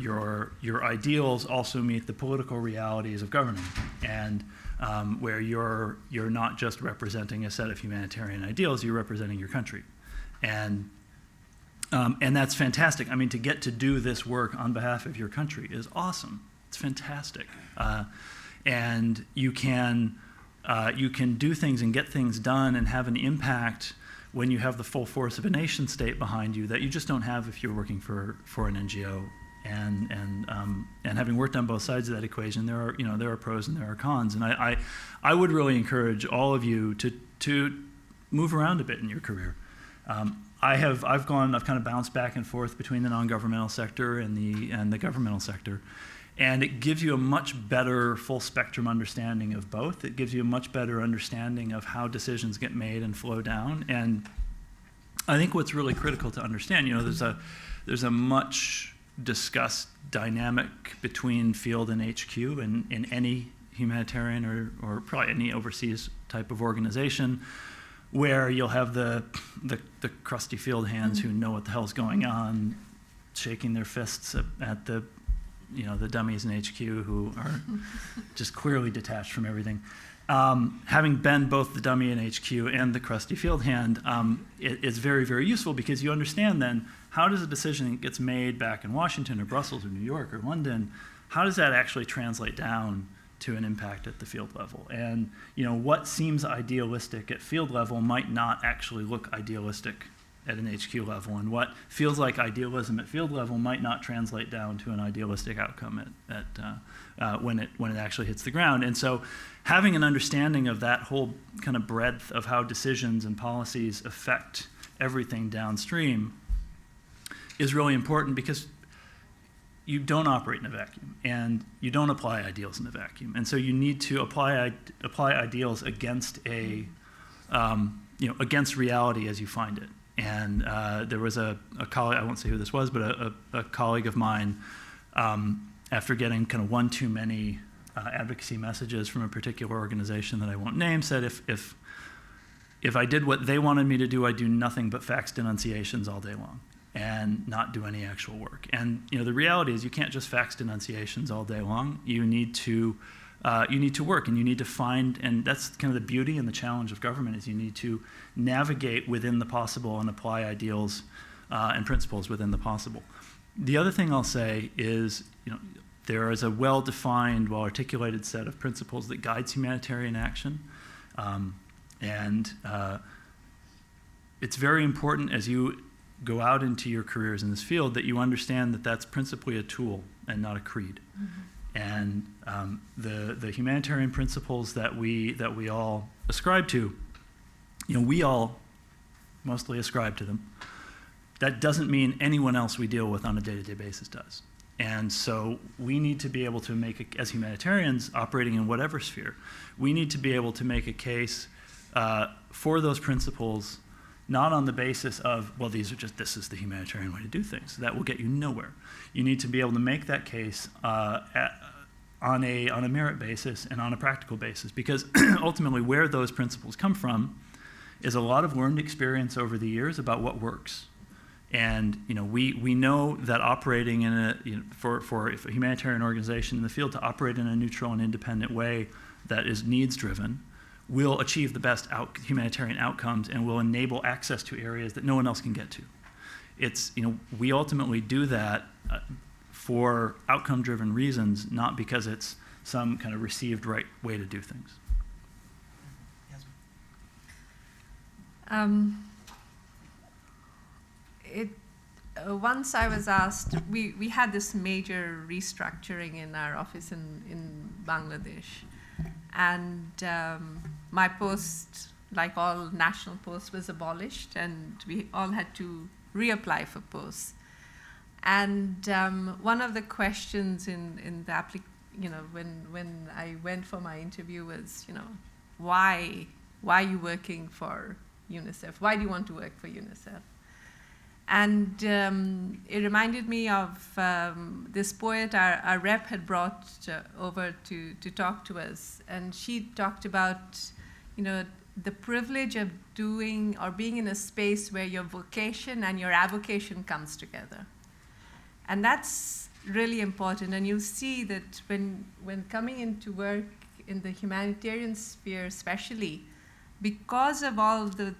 your ideals also meet the political realities of governing, and where you're not just representing a set of humanitarian ideals, you're representing your country, and that's fantastic. I mean, to get to do this work on behalf of your country is awesome. It's fantastic, and you can do things and get things done and have an impact when you have the full force of a nation state behind you that you just don't have if you're working for an NGO. And having worked on both sides of that equation, there are pros and there are cons. And I would really encourage all of you to move around a bit in your career. I've kind of bounced back and forth between the non-governmental sector and the governmental sector. And it gives you a much better full spectrum understanding of both. It gives you a much better understanding of how decisions get made and flow down. And I think what's really critical to understand, there's a much discussed dynamic between field and HQ in any humanitarian or probably any overseas type of organization, where you'll have the crusty field hands who know what the hell's going on, shaking their fists at the dummies in HQ who are just clearly detached from everything. Having been both the dummy in HQ and the crusty field hand, it's very, very useful, because you understand then, how does a decision that gets made back in Washington or Brussels or New York or London, how does that actually translate down to an impact at the field level? And what seems idealistic at field level might not actually look idealistic at an HQ level, and what feels like idealism at field level might not translate down to an idealistic outcome when it actually hits the ground. And so having an understanding of that whole kind of breadth of how decisions and policies affect everything downstream is really important, because you don't operate in a vacuum, and you don't apply ideals in a vacuum. And so you need to apply ideals against against reality as you find it. And there was a colleague, I won't say who this was, but a colleague of mine, after getting kind of one too many advocacy messages from a particular organization that I won't name, said if I did what they wanted me to do, I'd do nothing but fax denunciations all day long and not do any actual work. And the reality is, you can't just fax denunciations all day long. You need to work, and you need to find, and that's kind of the beauty and the challenge of government, is you need to navigate within the possible and apply ideals and principles within the possible. The other thing I'll say is, there is a well-defined, well-articulated set of principles that guides humanitarian action. And it's very important as you go out into your careers in this field that you understand that that's principally a tool and not a creed. And the humanitarian principles that we all ascribe to, we all mostly ascribe to them. That doesn't mean anyone else we deal with on a day-to-day basis does. And so we need to be able to make, as humanitarians operating in whatever sphere, we need to be able to make a case for those principles, not on the basis of, well, this is the humanitarian way to do things. That will get you nowhere. You need to be able to make that case on a merit basis and on a practical basis, because ultimately where those principles come from is a lot of learned experience over the years about what works. And we know that operating in for a humanitarian organization in the field to operate in a neutral and independent way that is needs-driven will achieve the best humanitarian outcomes and will enable access to areas that no one else can get to. We ultimately do that for outcome-driven reasons, not because it's some kind of received right way to do things. Once I was asked, we had this major restructuring in our office in Bangladesh. And my post, like all national posts, was abolished, and we all had to reapply for posts. And one of the questions in the when I went for my interview was, why are you working for UNICEF? Why do you want to work for UNICEF? And it reminded me of this poet our rep had brought over to talk to us. And she talked about, the privilege of doing or being in a space where your vocation and your avocation comes together. And that's really important. And you see that when coming into work in the humanitarian sphere especially, because of all the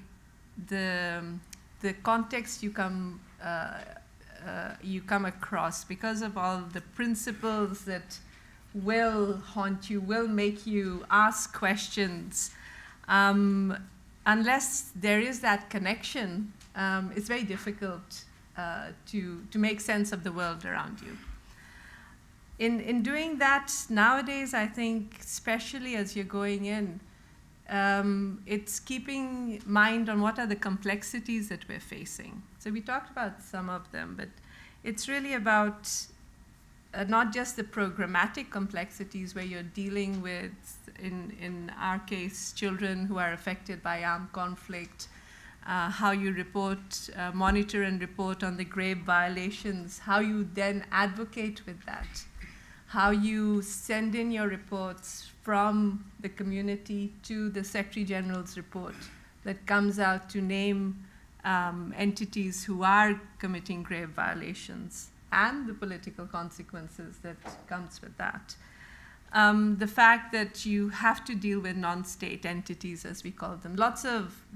context you come across, because of all the principles that will haunt you, will make you ask questions, unless there is that connection, it's very difficult to make sense of the world around you. In doing that, nowadays, I think, especially as you're going in, it's keeping mind on what are the complexities that we're facing. So we talked about some of them, but it's really about not just the programmatic complexities where you're dealing with, in our case, children who are affected by armed conflict, how you report, monitor and report on the grave violations, how you then advocate with that, how you send in your reports from the community to the Secretary General's report that comes out to name entities who are committing grave violations and the political consequences that comes with that. The fact that you have to deal with non-state entities, as we call them.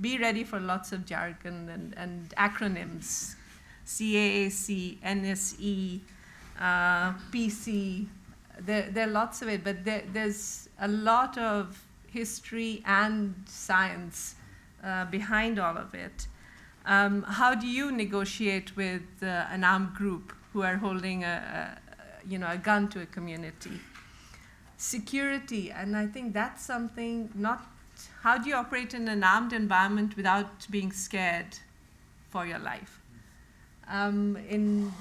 Be ready for lots of jargon and acronyms, CAAC, NSE, PC, there are lots of it, but there's a lot of history and science behind all of it. How do you negotiate with an armed group who are holding a gun to a community? Security, and I think that's something, how do you operate in an armed environment without being scared for your life? And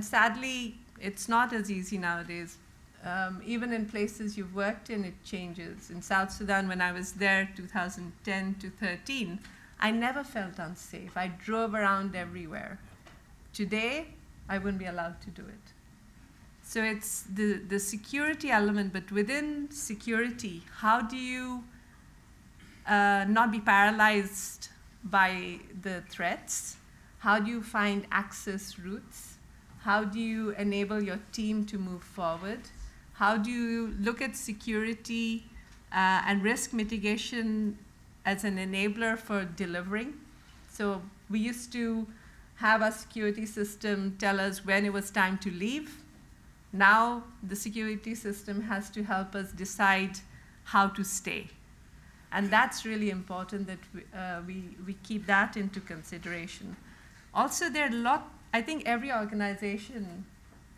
sadly, it's not as easy nowadays. Even in places you've worked in, it changes. In South Sudan, when I was there 2010 to 13, I never felt unsafe. I drove around everywhere. Today, I wouldn't be allowed to do it. So it's the security element, but within security, how do you not be paralyzed by the threats? How do you find access routes? How do you enable your team to move forward? How do you look at security and risk mitigation as an enabler for delivering? So we used to have a security system tell us when it was time to leave. Now the security system has to help us decide how to stay. And that's really important that we keep that into consideration. Also, there are I think every organization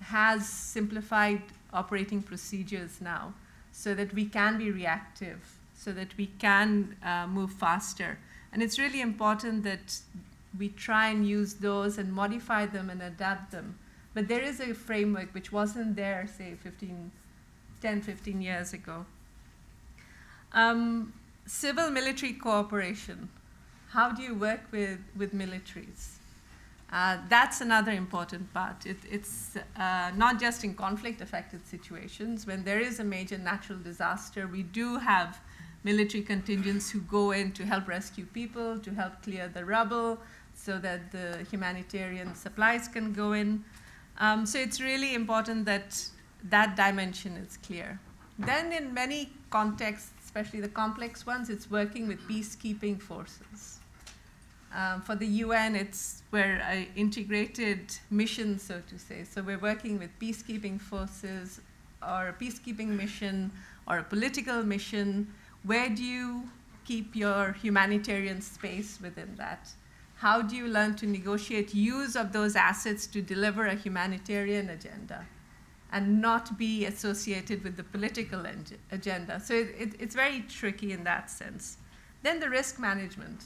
has simplified operating procedures now so that we can be reactive, so that we can move faster. And it's really important that we try and use those and modify them and adapt them. But there is a framework which wasn't there, say, 10, 15 years ago. Civil-military cooperation. How do you work with militaries? That's another important part. It's not just in conflict-affected situations. When there is a major natural disaster, we do have military contingents who go in to help rescue people, to help clear the rubble, so that the humanitarian supplies can go in. So it's really important that that dimension is clear. Then in many contexts, especially the complex ones, it's working with peacekeeping forces. For the UN, we're an integrated mission, so to say. So we're working with peacekeeping forces or a peacekeeping mission or a political mission. Where do you keep your humanitarian space within that? How do you learn to negotiate use of those assets to deliver a humanitarian agenda and not be associated with the political agenda? So it's very tricky in that sense. Then the risk management.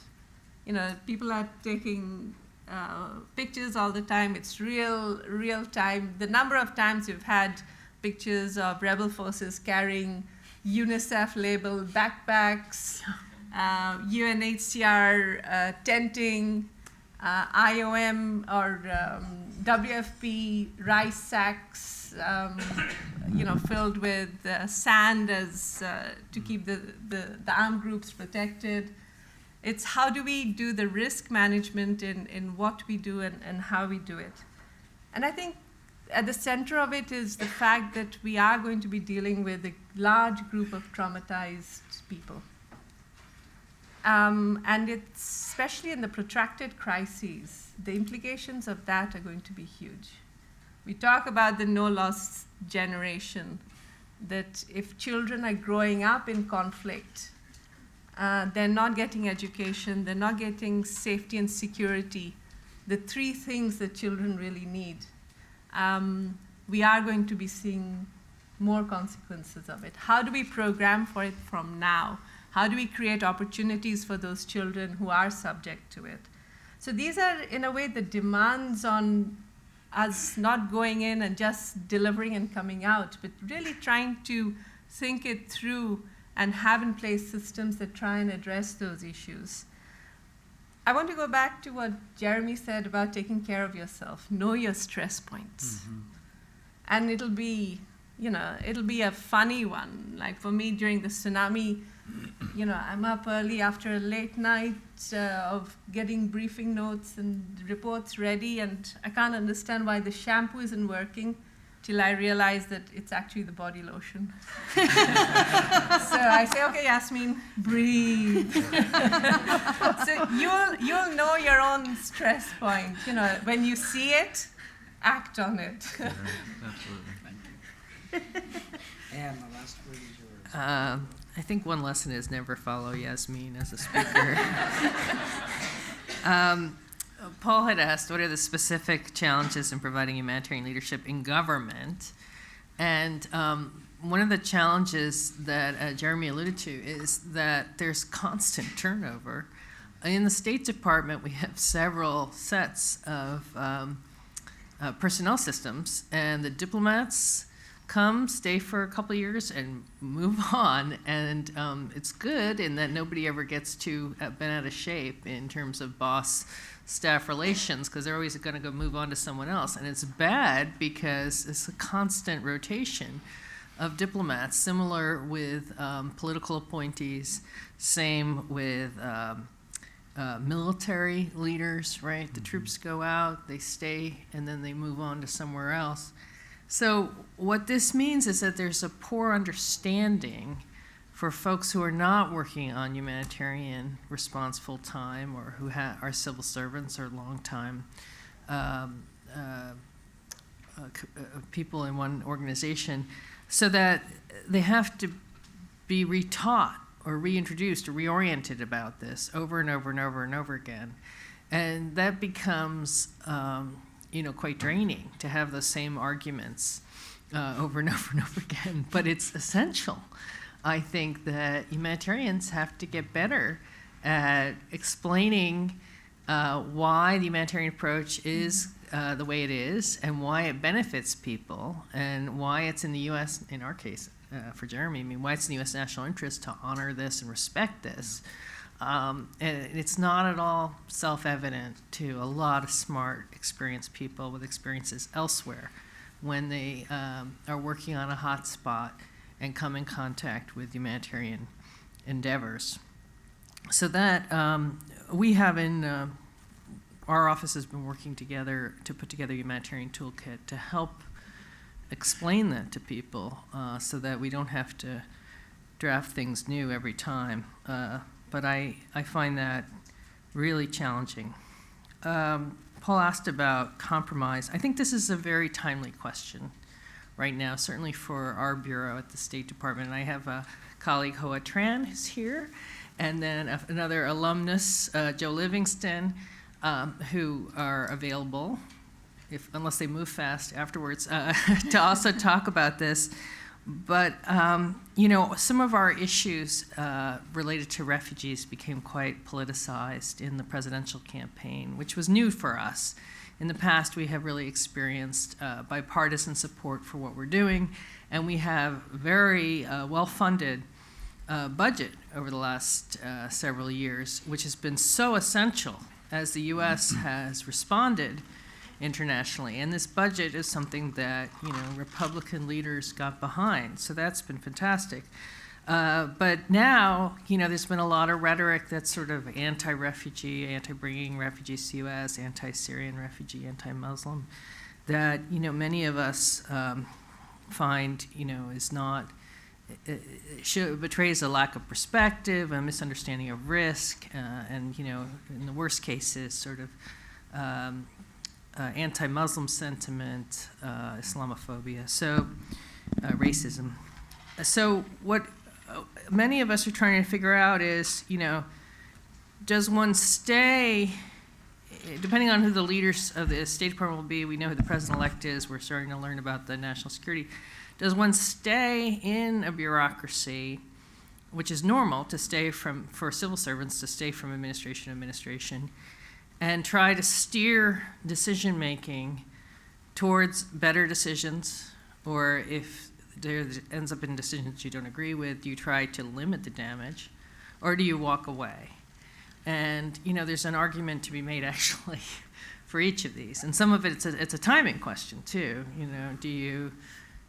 People are taking pictures all the time. It's real time. The number of times we've had pictures of rebel forces carrying UNICEF-labeled backpacks, UNHCR tenting, IOM or WFP rice sacks, filled with sand to keep the armed groups protected. It's how do we do the risk management in what we do and how we do it. And I think at the center of it is the fact that we are going to be dealing with a large group of traumatized people. And it's especially in the protracted crises, the implications of that are going to be huge. We talk about the no-loss generation, that if children are growing up in conflict, they're not getting education, they're not getting safety and security, the three things that children really need. We are going to be seeing more consequences of it. How do we program for it from now? How do we create opportunities for those children who are subject to it? So these are, in a way, the demands on us not going in and just delivering and coming out, but really trying to think it through and have in place systems that try and address those issues. I want to go back to what Jeremy said about taking care of yourself. Know your stress points. Mm-hmm. And it'll be a funny one. Like for me during the tsunami, I'm up early after a late night of getting briefing notes and reports ready, and I can't understand why the shampoo isn't working till I realize that it's actually the body lotion. So I say, okay, Yasmin, breathe. So you'll know your own stress point. When you see it, act on it. Yeah, absolutely. And the last word is yours. I think one lesson is never follow Yasmin as a speaker. Paul had asked, what are the specific challenges in providing humanitarian leadership in government? And one of the challenges that Jeremy alluded to is that there's constant turnover. In the State Department, we have several sets of personnel systems, and the diplomats come, stay for a couple of years, and move on. And it's good in that nobody ever gets to bent out of shape in terms of boss-staff relations, because they're always going to go move on to someone else. And it's bad because it's a constant rotation of diplomats, similar with political appointees, same with military leaders, right? The troops go out, they stay, and then they move on to somewhere else. So what this means is that there's a poor understanding for folks who are not working on humanitarian response full-time, or who are civil servants or long-time people in one organization, so that they have to be retaught or reintroduced or reoriented about this over and over and over and over again. And that becomes, quite draining to have those same arguments over and over and over again. But it's essential. I think that humanitarians have to get better at explaining why the humanitarian approach is the way it is, and why it benefits people, and why it's in the U.S., in our case, for Jeremy, why it's in the U.S. national interest to honor this and respect this. And it's not at all self-evident to a lot of smart, experienced people with experiences elsewhere when they are working on a hot spot and come in contact with humanitarian endeavors. So that we have our office has been working together to put together a humanitarian toolkit to help explain that to people so that we don't have to draft things new every time. But I find that really challenging. Paul asked about compromise. I think this is a very timely question right now, certainly for our bureau at the State Department. And I have a colleague, Hoa Tran, who's here, and then another alumnus, Joe Livingston, who are available, unless they move fast afterwards, to also talk about this. But, some of our issues related to refugees became quite politicized in the presidential campaign, which was new for us. In the past, we have really experienced bipartisan support for what we're doing, and we have very well-funded budget over the last several years, which has been so essential as the U.S. has responded internationally. And this budget is something that, Republican leaders got behind. So that's been fantastic. But now, there's been a lot of rhetoric that's sort of anti-refugee, anti-bringing refugees to U.S., anti-Syrian refugee, anti-Muslim, that, many of us find, is not, betrays a lack of perspective, a misunderstanding of risk, and, in the worst cases, sort of anti-Muslim sentiment, Islamophobia, so racism. So what many of us are trying to figure out is, does one stay, depending on who the leaders of the State Department will be, we know who the president-elect is, we're starting to learn about the national security. Does one stay in a bureaucracy, which is normal to stay for civil servants to stay from administration to administration, and try to steer decision-making towards better decisions, or if there ends up in decisions you don't agree with, do you try to limit the damage, or do you walk away? And, there's an argument to be made, actually, for each of these. And some of it, it's a timing question, too.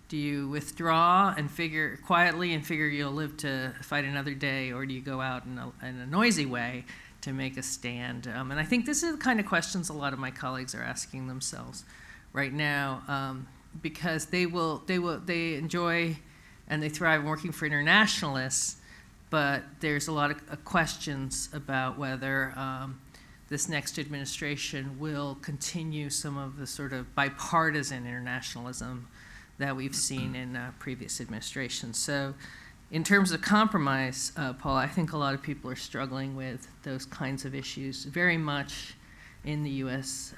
Do you withdraw and figure quietly and figure you'll live to fight another day, or do you go out in a noisy way to make a stand? And I think this is the kind of questions a lot of my colleagues are asking themselves right now, because they enjoy and they thrive working for internationalists, but there's a lot of questions about whether this next administration will continue some of the sort of bipartisan internationalism that we've seen in previous administrations. So in terms of compromise, Paul, I think a lot of people are struggling with those kinds of issues very much in the U.S.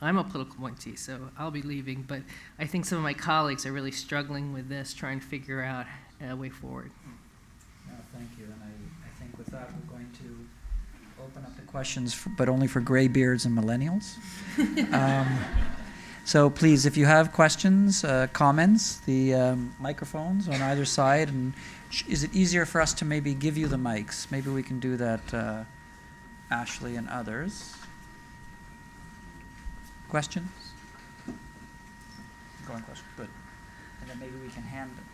I'm a political appointee, so I'll be leaving, but I think some of my colleagues are really struggling with this, trying to figure out a way forward. No, thank you. And I think with that, we're going to open up the questions, but only for graybeards and millennials. So please, if you have questions, comments, the microphones on either side, and is it easier for us to maybe give you the mics? Maybe we can do that, Ashley and others. Questions? Go on, question. Good. And then maybe we can hand it.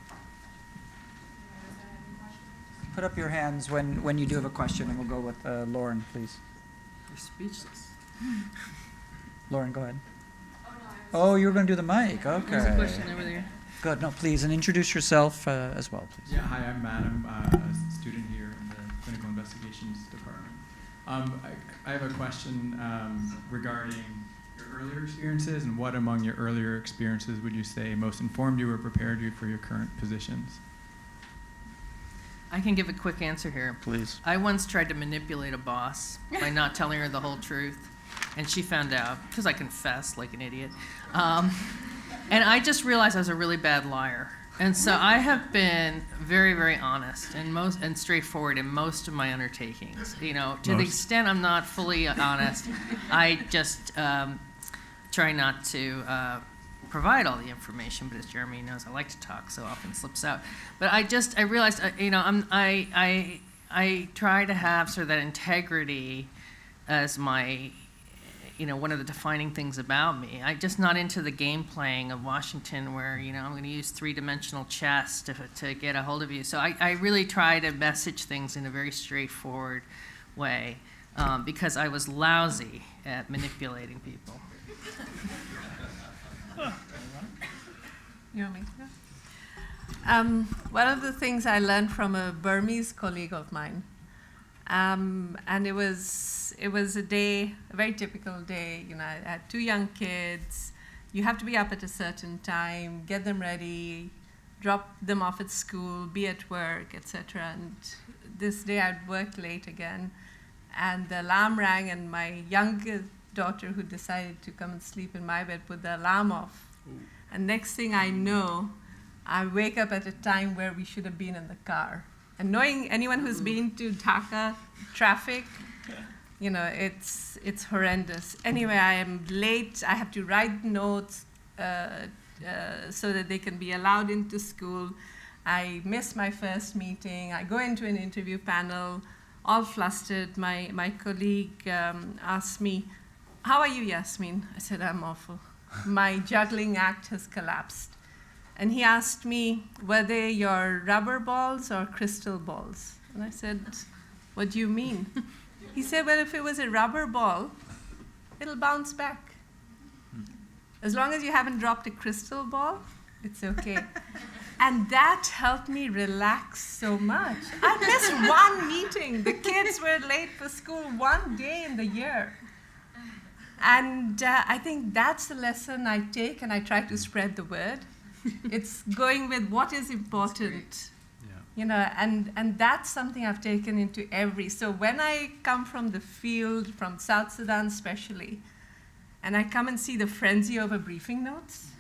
Put up your hands when you do have a question, and we'll go with Lauren, please. You're speechless. Lauren, go ahead. Oh, you were going to do the mic. Okay. There's a question over there. Good. No, please, and introduce yourself as well, please. Yeah, hi, I'm Matt. I'm a student here in the Clinical Investigations Department. I have a question regarding your earlier experiences, and what among your earlier experiences would you say most informed you or prepared you for your current positions? I can give a quick answer here. Please. I once tried to manipulate a boss by not telling her the whole truth, and she found out because I confessed like an idiot. And I just realized I was a really bad liar. And so I have been very, very honest and straightforward in most of my undertakings. You know, to the extent I'm not fully honest, I just try not to provide all the information. But as Jeremy knows, I like to talk, so often slips out. But I realized, you know, I try to have sort of that integrity as my, you know, one of the defining things about me. I'm just not into the game playing of Washington where, you know, I'm going to use three-dimensional chess to get a hold of you. So I really try to message things in a very straightforward way because I was lousy at manipulating people. You want me to? One of the things I learned from a Burmese colleague of mine, and it was a day, a very typical day. You know, I had 2 young kids. You have to be up at a certain time, get them ready, drop them off at school, be at work, etc. And this day I'd worked late again, and the alarm rang, and my younger daughter, who decided to come and sleep in my bed, put the alarm off. And next thing I know, I wake up at a time where we should have been in the car. And knowing anyone who's been to Dhaka traffic, you know, it's horrendous. Anyway, I am late. I have to write notes so that they can be allowed into school. I miss my first meeting. I go into an interview panel, all flustered. My colleague asked me, "How are you, Yasmin?" I said, "I'm awful. My juggling act has collapsed." And he asked me, "Were they your rubber balls or crystal balls?" And I said, "What do you mean?" He said, "Well, if it was a rubber ball, it'll bounce back. As long as you haven't dropped a crystal ball, it's okay." And that helped me relax so much. I missed one meeting. The kids were late for school one day in the year. And I think that's the lesson I take, and I try to spread the word. It's going with what is important, you know, and that's something I've taken into so when I come from the field, from South Sudan especially, and I come and see the frenzy over briefing notes,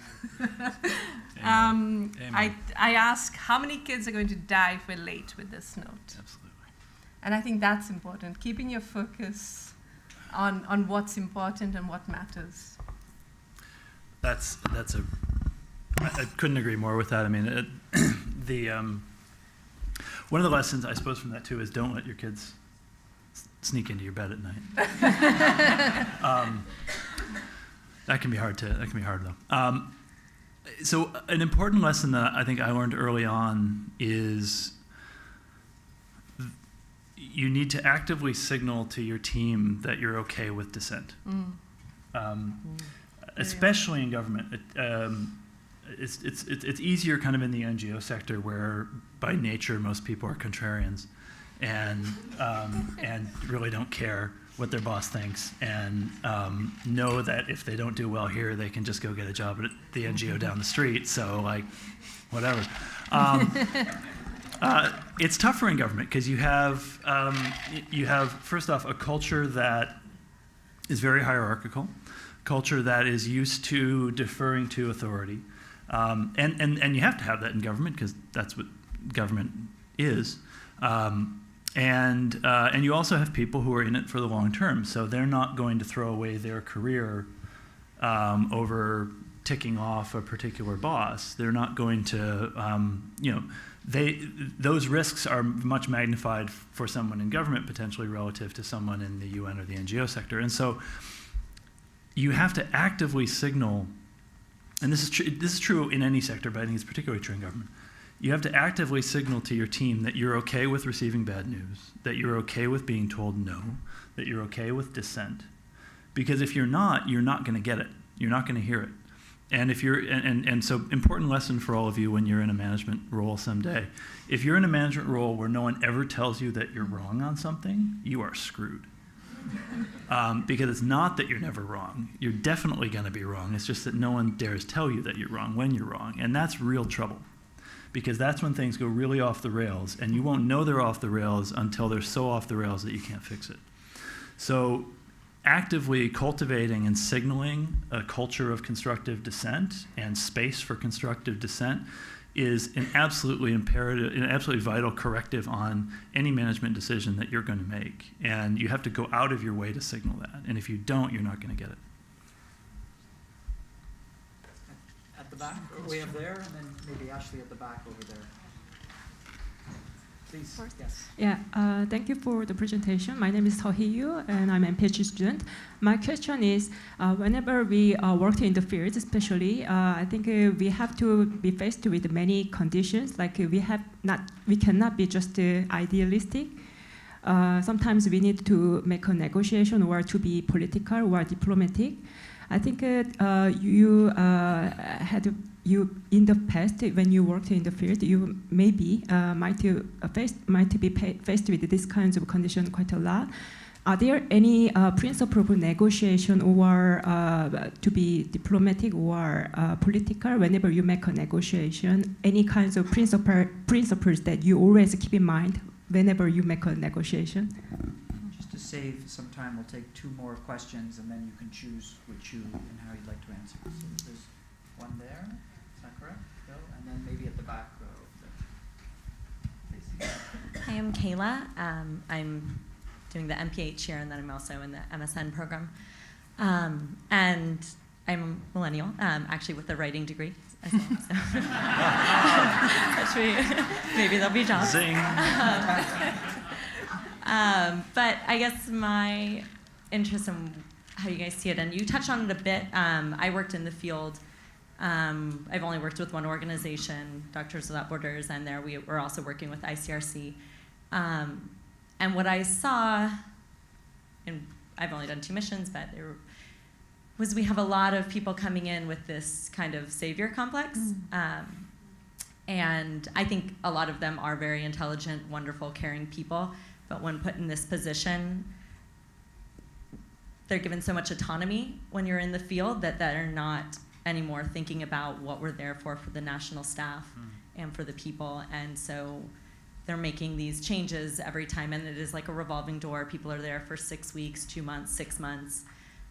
I ask how many kids are going to die if we're late with this note. Absolutely. And I think that's important, keeping your focus on what's important and what matters. I couldn't agree more with that. I mean, one of the lessons I suppose from that too is don't let your kids sneak into your bed at night. That can be hard though. So an important lesson that I think I learned early on is you need to actively signal to your team that you're okay with dissent. Especially in government. It's easier kind of in the NGO sector where by nature most people are contrarians and really don't care what their boss thinks and know that if they don't do well here they can just go get a job at the NGO down the street, so like whatever. It's tougher in government because you have first off a culture that is very hierarchical, culture that is used to deferring to authority. And you have to have that in government because that's what government is. And you also have people who are in it for the long term, so they're not going to throw away their career over ticking off a particular boss. They're not going to, those risks are much magnified for someone in government potentially relative to someone in the UN or the NGO sector. And so you have to actively signal. And this is true in any sector, but I think it's particularly true in government. You have to actively signal to your team that you're okay with receiving bad news, that you're okay with being told no, that you're okay with dissent. Because if you're not going to get it. You're not going to hear it. And if you're and so important lesson for all of you when you're in a management role someday. If you're in a management role where no one ever tells you that you're wrong on something, you are screwed. Because it's not that you're never wrong. You're definitely going to be wrong. It's just that no one dares tell you that you're wrong when you're wrong. And that's real trouble. because that's when things go really off the rails, and you won't know they're off the rails until they're so off the rails that you can't fix it. So actively cultivating and signaling a culture of constructive dissent and space for constructive dissent is an absolutely imperative, an absolutely vital corrective on any management decision that you're going to make. And you have to go out of your way to signal that. And if you don't, you're not going to get it. At the back, way up there, and then maybe Ashley at the back over there. Please, yes. Yeah, thank you for the presentation. My name is Tohiyu, and I'm a PhD student. My question is, whenever we work in the field, especially, I think we have to be faced with many conditions. Like we cannot be just idealistic. Sometimes we need to make a negotiation or to be political or diplomatic. I think you in the past, when you worked in the field, you maybe might be faced with these kinds of conditions quite a lot. Are there any principle of negotiation or to be diplomatic or political whenever you make a negotiation? Any kinds of principles that you always keep in mind whenever you make a negotiation? Just to save some time, we'll take 2 more questions, and then you can choose which and how you'd like to answer. So there's one there. Is that correct? Bill? And then maybe at the back row. Please. Hi, I'm Kayla. I'm doing the MPH here, and then I'm also in the MSN program. And I'm a millennial, actually with a writing degree as well. So. Actually, maybe there'll be jobs. Zing. But I guess my interest in how you guys see it, and you touched on it a bit. I worked in the field. I've only worked with one organization, Doctors Without Borders, and there we were also working with ICRC. And what I saw, and I've only done 2 missions, but was we have a lot of people coming in with this kind of savior complex. And I think a lot of them are very intelligent, wonderful, caring people, but when put in this position, they're given so much autonomy when you're in the field that they're not anymore thinking about what we're there for the national staff and for the people. And so they're making these changes every time, and it is like a revolving door. People are there for 6 weeks, 2 months, 6 months.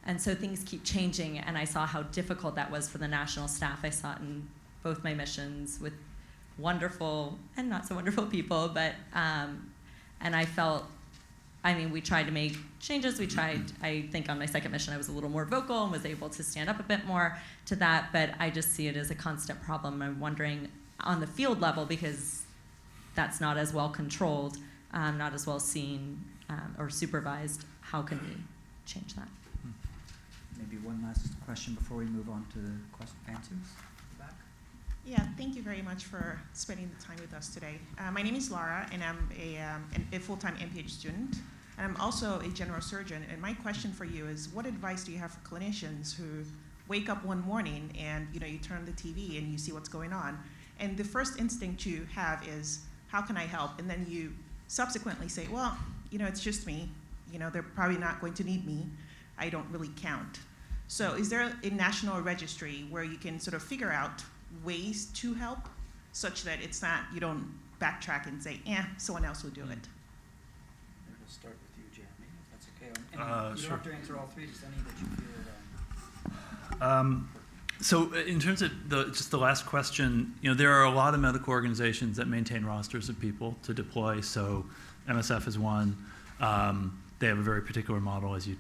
And so things keep changing, and I saw how difficult that was for the national staff. I saw it in both my missions with wonderful and not so wonderful people, but, and I felt, I mean, we tried to make changes. We tried, I think on my second mission, I was a little more vocal and was able to stand up a bit more to that, but I just see it as a constant problem. I'm wondering on the field level, because that's not as well controlled, not as well seen or supervised, how can we change that? Maybe one last question before we move on to the answers. Back. Yeah, thank you very much for spending the time with us today. My name is Laura, and I'm a full-time MPH student. And I'm also a general surgeon, and my question for you is, what advice do you have for clinicians who wake up one morning and you turn the TV and you see what's going on, and the first instinct you have is, how can I help? And then you subsequently say, well, it's just me. They're probably not going to need me. I don't really count. So is there a national registry where you can sort of figure out ways to help such that it's not, you don't backtrack and say, someone else will do it? Maybe we'll start with you, Jeremy, if that's okay. You Sure. don't have to answer all 3, just any that you feel. So in terms of just the last question, there are a lot of medical organizations that maintain rosters of people to deploy. So MSF is one. They have a very particular model, as you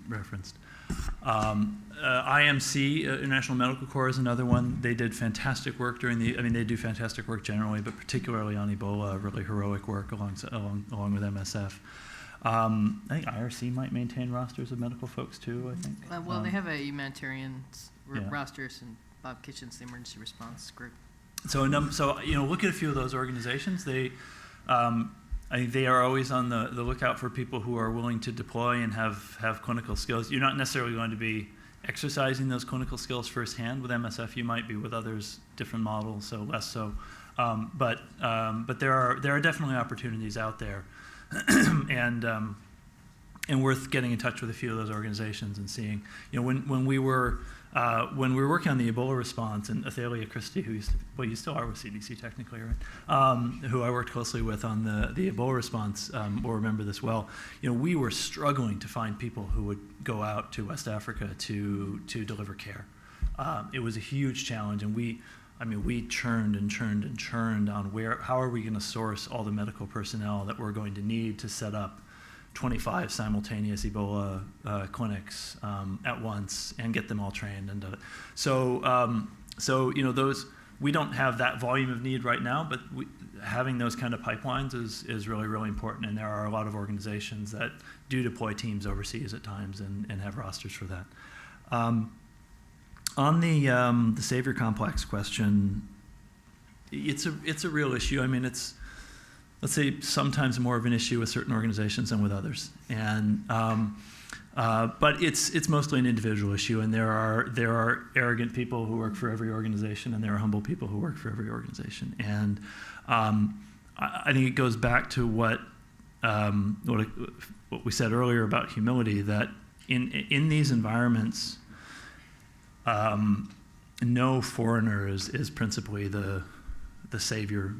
referenced. IMC, International Medical Corps, is another one. They did fantastic work they do fantastic work generally, but particularly on Ebola, really heroic work along with MSF. I think IRC might maintain rosters of medical folks too, I think. Well, they have a humanitarian Yeah. rosters, and Bob Kitchen's the emergency response group. So look at a few of those organizations. I think they are always on the lookout for people who are willing to deploy and have clinical skills. You're not necessarily going to be exercising those clinical skills firsthand with MSF. You might be with others, different models, so less so. But there are definitely opportunities out there, and worth getting in touch with a few of those organizations and seeing. When we were when we were working on the Ebola response, and Athalia Christie, who you still are with CDC technically, right? Who I worked closely with on the Ebola response, will remember this well. We were struggling to find people who would go out to West Africa to deliver care. It was a huge challenge, and we churned and churned and churned on how are we going to source all the medical personnel that we're going to need to set up 25 simultaneous Ebola clinics at once and get them all trained. And so those, we don't have that volume of need right now, but having those kind of pipelines is really, really important. And there are a lot of organizations that do deploy teams overseas at times and have rosters for that. On the Savior Complex question, it's a real issue. I mean, it's, let's say, sometimes more of an issue with certain organizations than with others, and but it's mostly an individual issue. And there are arrogant people who work for every organization, and there are humble people who work for every organization. And I think it goes back to what we said earlier about humility. That in these environments, no foreigner is principally the savior.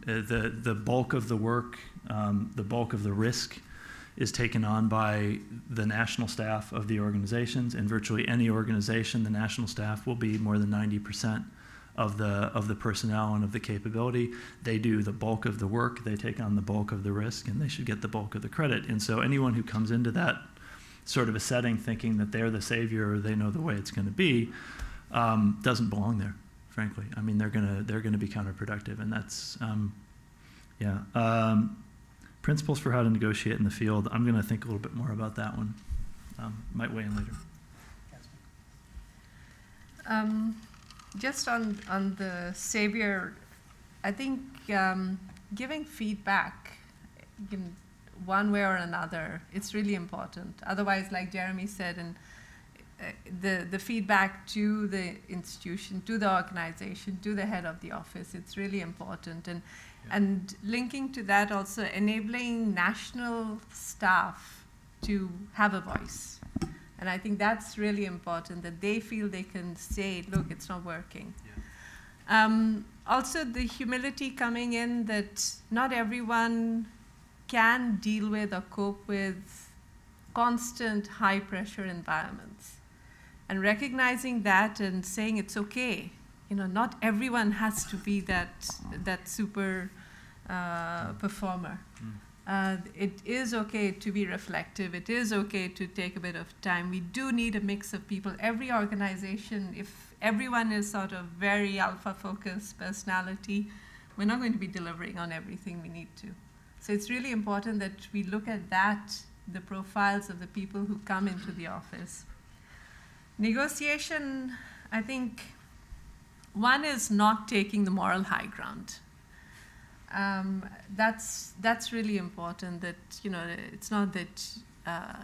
The bulk of the work, the bulk of the risk is taken on by the national staff of the organizations. In virtually any organization, the national staff will be more than 90% of the personnel and of the capability. They do the bulk of the work, they take on the bulk of the risk, and they should get the bulk of the credit. And so anyone who comes into that sort of a setting thinking that they're the savior or they know the way it's going to be, doesn't belong there, frankly. I mean, they're gonna be counterproductive, and that's principles for how to negotiate in the field. I'm going to think a little bit more about that one. Might weigh in later. Just on the savior, I think giving feedback one way or another, it's really important. Otherwise, like Jeremy said, and the feedback to the institution, to the organization, to the head of the office, it's really important. And linking to that also, enabling national staff to have a voice. And I think that's really important, that they feel they can say, look, it's not working. Yeah. Also, the humility coming in that not everyone can deal with or cope with constant high-pressure environments. And recognizing that and saying it's okay. Not everyone has to be that super performer. It is okay to be reflective. It is okay to take a bit of time. We do need a mix of people. Every organization, if everyone is sort of very alpha-focused personality, we're not going to be delivering on everything we need to. So it's really important that we look at that, the profiles of the people who come into the office. Negotiation, I think, one is not taking the moral high ground. That's really important, that it's not that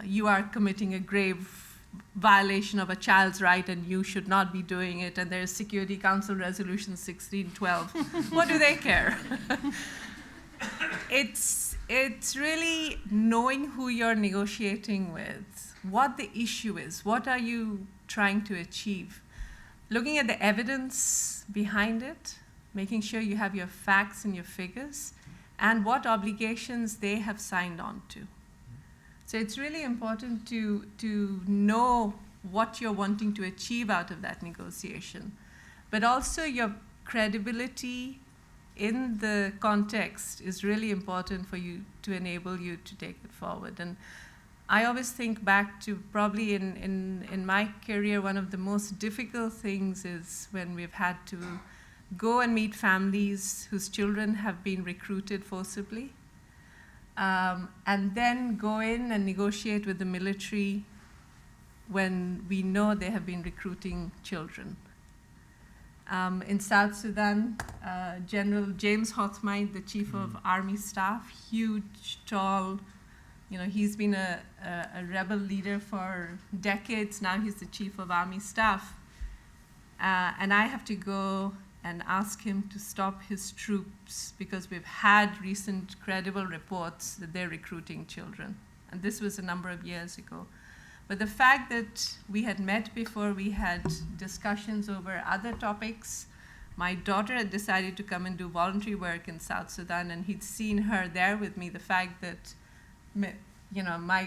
you are committing a grave violation of a child's right and you should not be doing it, and there's Security Council Resolution 1612. What do they care? It's really knowing who you're negotiating with, what the issue is, what are you trying to achieve, looking at the evidence behind it, making sure you have your facts and your figures, and what obligations they have signed on to. So it's really important to know what you're wanting to achieve out of that negotiation, but also your credibility in the context is really important for you to enable you to take it forward. And I always think back to probably in my career, one of the most difficult things is when we've had to go and meet families whose children have been recruited forcibly, and then go in and negotiate with the military when we know they have been recruiting children. In South Sudan, General James Hothmite, the Chief of Army Staff, huge, tall, he's been a rebel leader for decades now. He's the Chief of Army Staff. And I have to go and ask him to stop his troops because we've had recent credible reports that they're recruiting children. And this was a number of years ago. But the fact that we had met before, we had discussions over other topics. My daughter had decided to come and do voluntary work in South Sudan, and he'd seen her there with me. The fact that,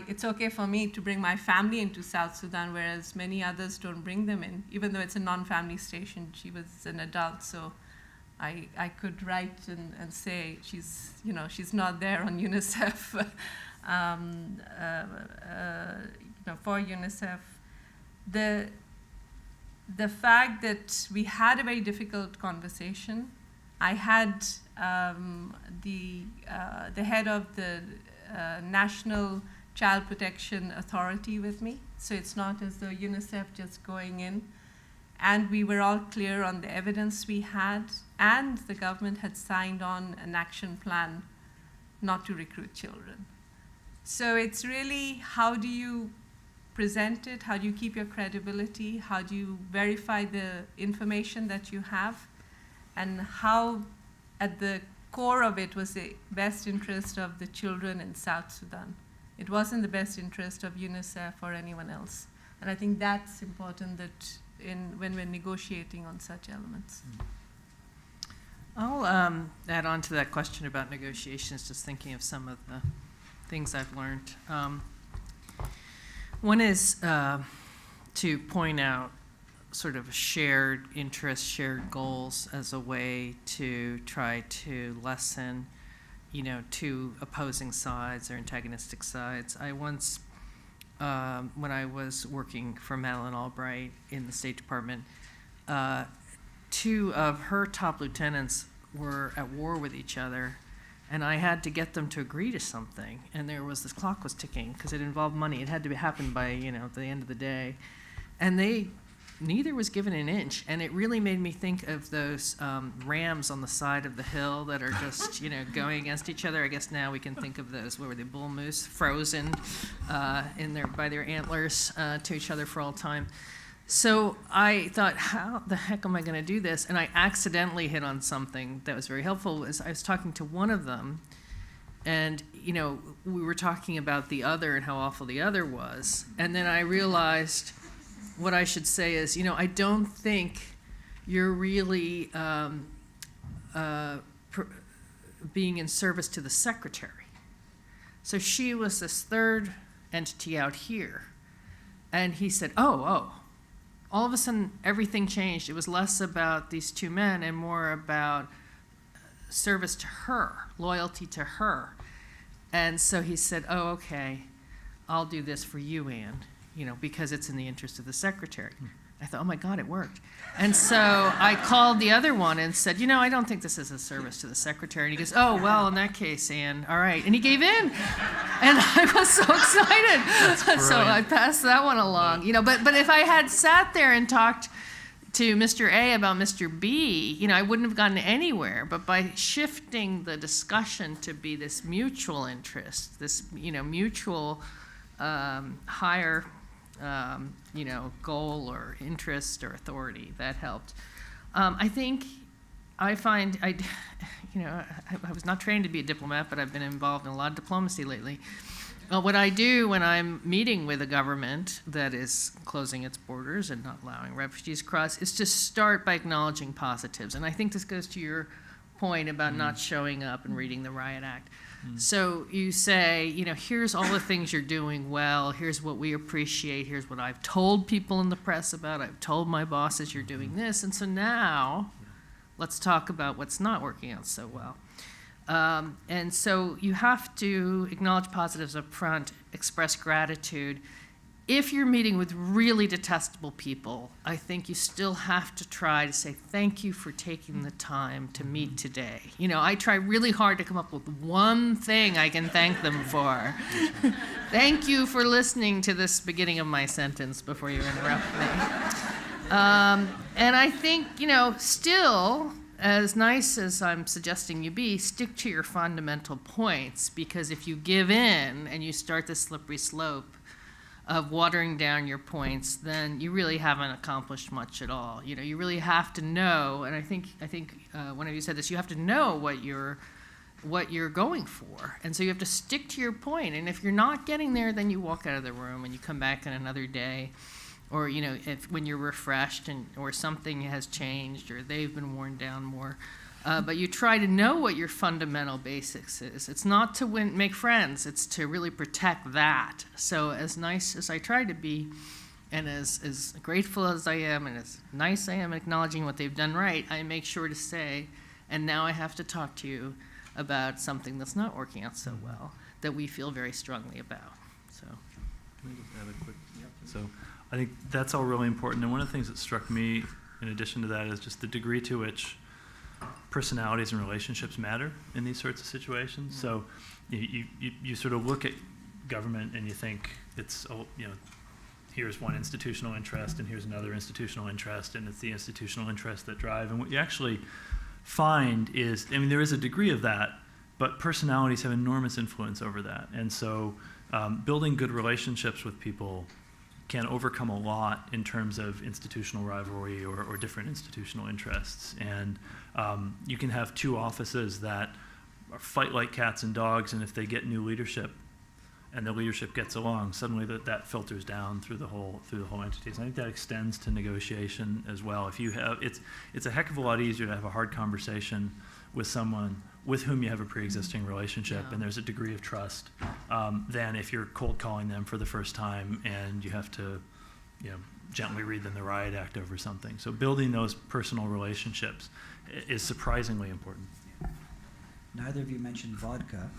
it's okay for me to bring my family into South Sudan, whereas many others don't bring them in. Even though it's a non-family station, she was an adult, so I could write and say she's not there on UNICEF. For UNICEF, the fact that we had a very difficult conversation. I had the head of the National Child Protection Authority with me, so it's not as though UNICEF just going in. And we were all clear on the evidence we had, and the government had signed on an action plan not to recruit children. So it's really, how do you present it? How do you keep your credibility? How do you verify the information that you have? And how, at the core of it, was the best interest of the children in South Sudan. It wasn't the best interest of UNICEF or anyone else. And I think that's important, that when we're negotiating on such elements. I'll add on to that question about negotiations, just thinking of some of the things I've learned. One is to point out sort of shared interests, shared goals as a way to try to lessen, two opposing sides or antagonistic sides. I once, when I was working for Madeleine Albright in the State Department, two of her top lieutenants were at war with each other, and I had to get them to agree to something. And this clock was ticking because it involved money. It had to happen by, the end of the day. And neither was given an inch. And it really made me think of those rams on the side of the hill that are just, going against each other. I guess now we can think of those, what were they, bull moose, frozen by their antlers to each other for all time. So I thought, how the heck am I going to do this? And I accidentally hit on something that was very helpful. I was talking to one of them, and we were talking about the other and how awful the other was. And then I realized what I should say is, I don't think you're really being in service to the secretary. So she was this third entity out here. And he said, oh. All of a sudden, everything changed. It was less about these two men and more about service to her, loyalty to her. And so he said, oh, okay, I'll do this for you, Anne, because it's in the interest of the secretary. I thought, oh my God, it worked. And so I called the other one and said, I don't think this is a service to the secretary. And he goes, oh, well, in that case, Anne, all right. And he gave in. And I was so excited. So I passed that one along. But if I had sat there and talked to Mr. A about Mr. B, I wouldn't have gotten anywhere. But by shifting the discussion to be this mutual interest, this, mutual higher goal or interest or authority, that helped. I think I find, I was not trained to be a diplomat, but I've been involved in a lot of diplomacy lately. What I do when I'm meeting with a government that is closing its borders and not allowing refugees across is to start by acknowledging positives. And I think this goes to your point about not showing up and reading the Riot Act. So you say, here's all the things you're doing well, here's what we appreciate, here's what I've told people in the press about, I've told my bosses you're doing this, and so now let's talk about what's not working out so well. And so you have to acknowledge positives up front, express gratitude. If you're meeting with really detestable people, I think you still have to try to say, thank you for taking the time to meet today. I try really hard to come up with one thing I can thank them for. Thank you for listening to this beginning of my sentence before you interrupt me. And I think, still, as nice as I'm suggesting you be, stick to your fundamental points, because if you give in and you start the slippery slope of watering down your points, then you really haven't accomplished much at all. You really have to know, and I think one of you said this, you have to know what your what you're going for. And so you have to stick to your point. And if you're not getting there, then you walk out of the room and you come back on another day. Or, you know, when you're refreshed or something has changed or they've been worn down more. But you try to know what your fundamental basics is. It's not to make friends. It's to really protect that. So as nice as I try to be, and as grateful as I am, and as nice I am acknowledging what they've done right, I make sure to say, and now I have to talk to you about something that's not working out so well, that we feel very strongly about. So, Can we just add a quick? So I think that's all really important. And one of the things that struck me, in addition to that, is just the degree to which personalities and relationships matter in these sorts of situations. So you sort of look at government and you think it's, you know, here's one institutional interest and here's another institutional interest, and it's the institutional interests that drive. And what you actually find is, I mean, there is a degree of that, but personalities have enormous influence over that. And so building good relationships with people can overcome a lot in terms of institutional rivalry or different institutional interests. And you can have two offices that fight like cats and dogs, and if they get new leadership and the leadership gets along, suddenly that filters down through the whole entities. I think that extends to negotiation as well. If you have, it's a heck of a lot easier to have a hard conversation with someone with whom you have a pre-existing relationship and there's a degree of trust, than if you're cold calling them for the first time and you have to, you know, gently read them the riot act over something. So building those personal relationships is surprisingly important. Neither of you mentioned vodka.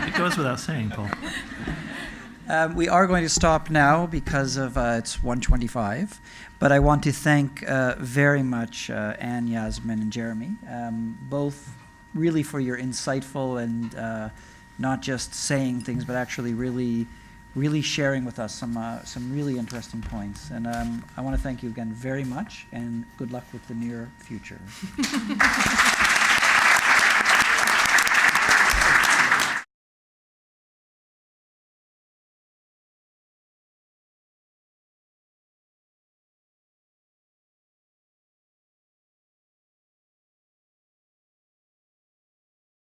It goes without saying, Paul. We are going to stop now because of it's 1:25, but I want to thank very much Anne, Yasmin, and Jeremy, both really for your insightful and not just saying things, but actually really sharing with us some really interesting points. And I want to thank you again very much, and good luck with the near future.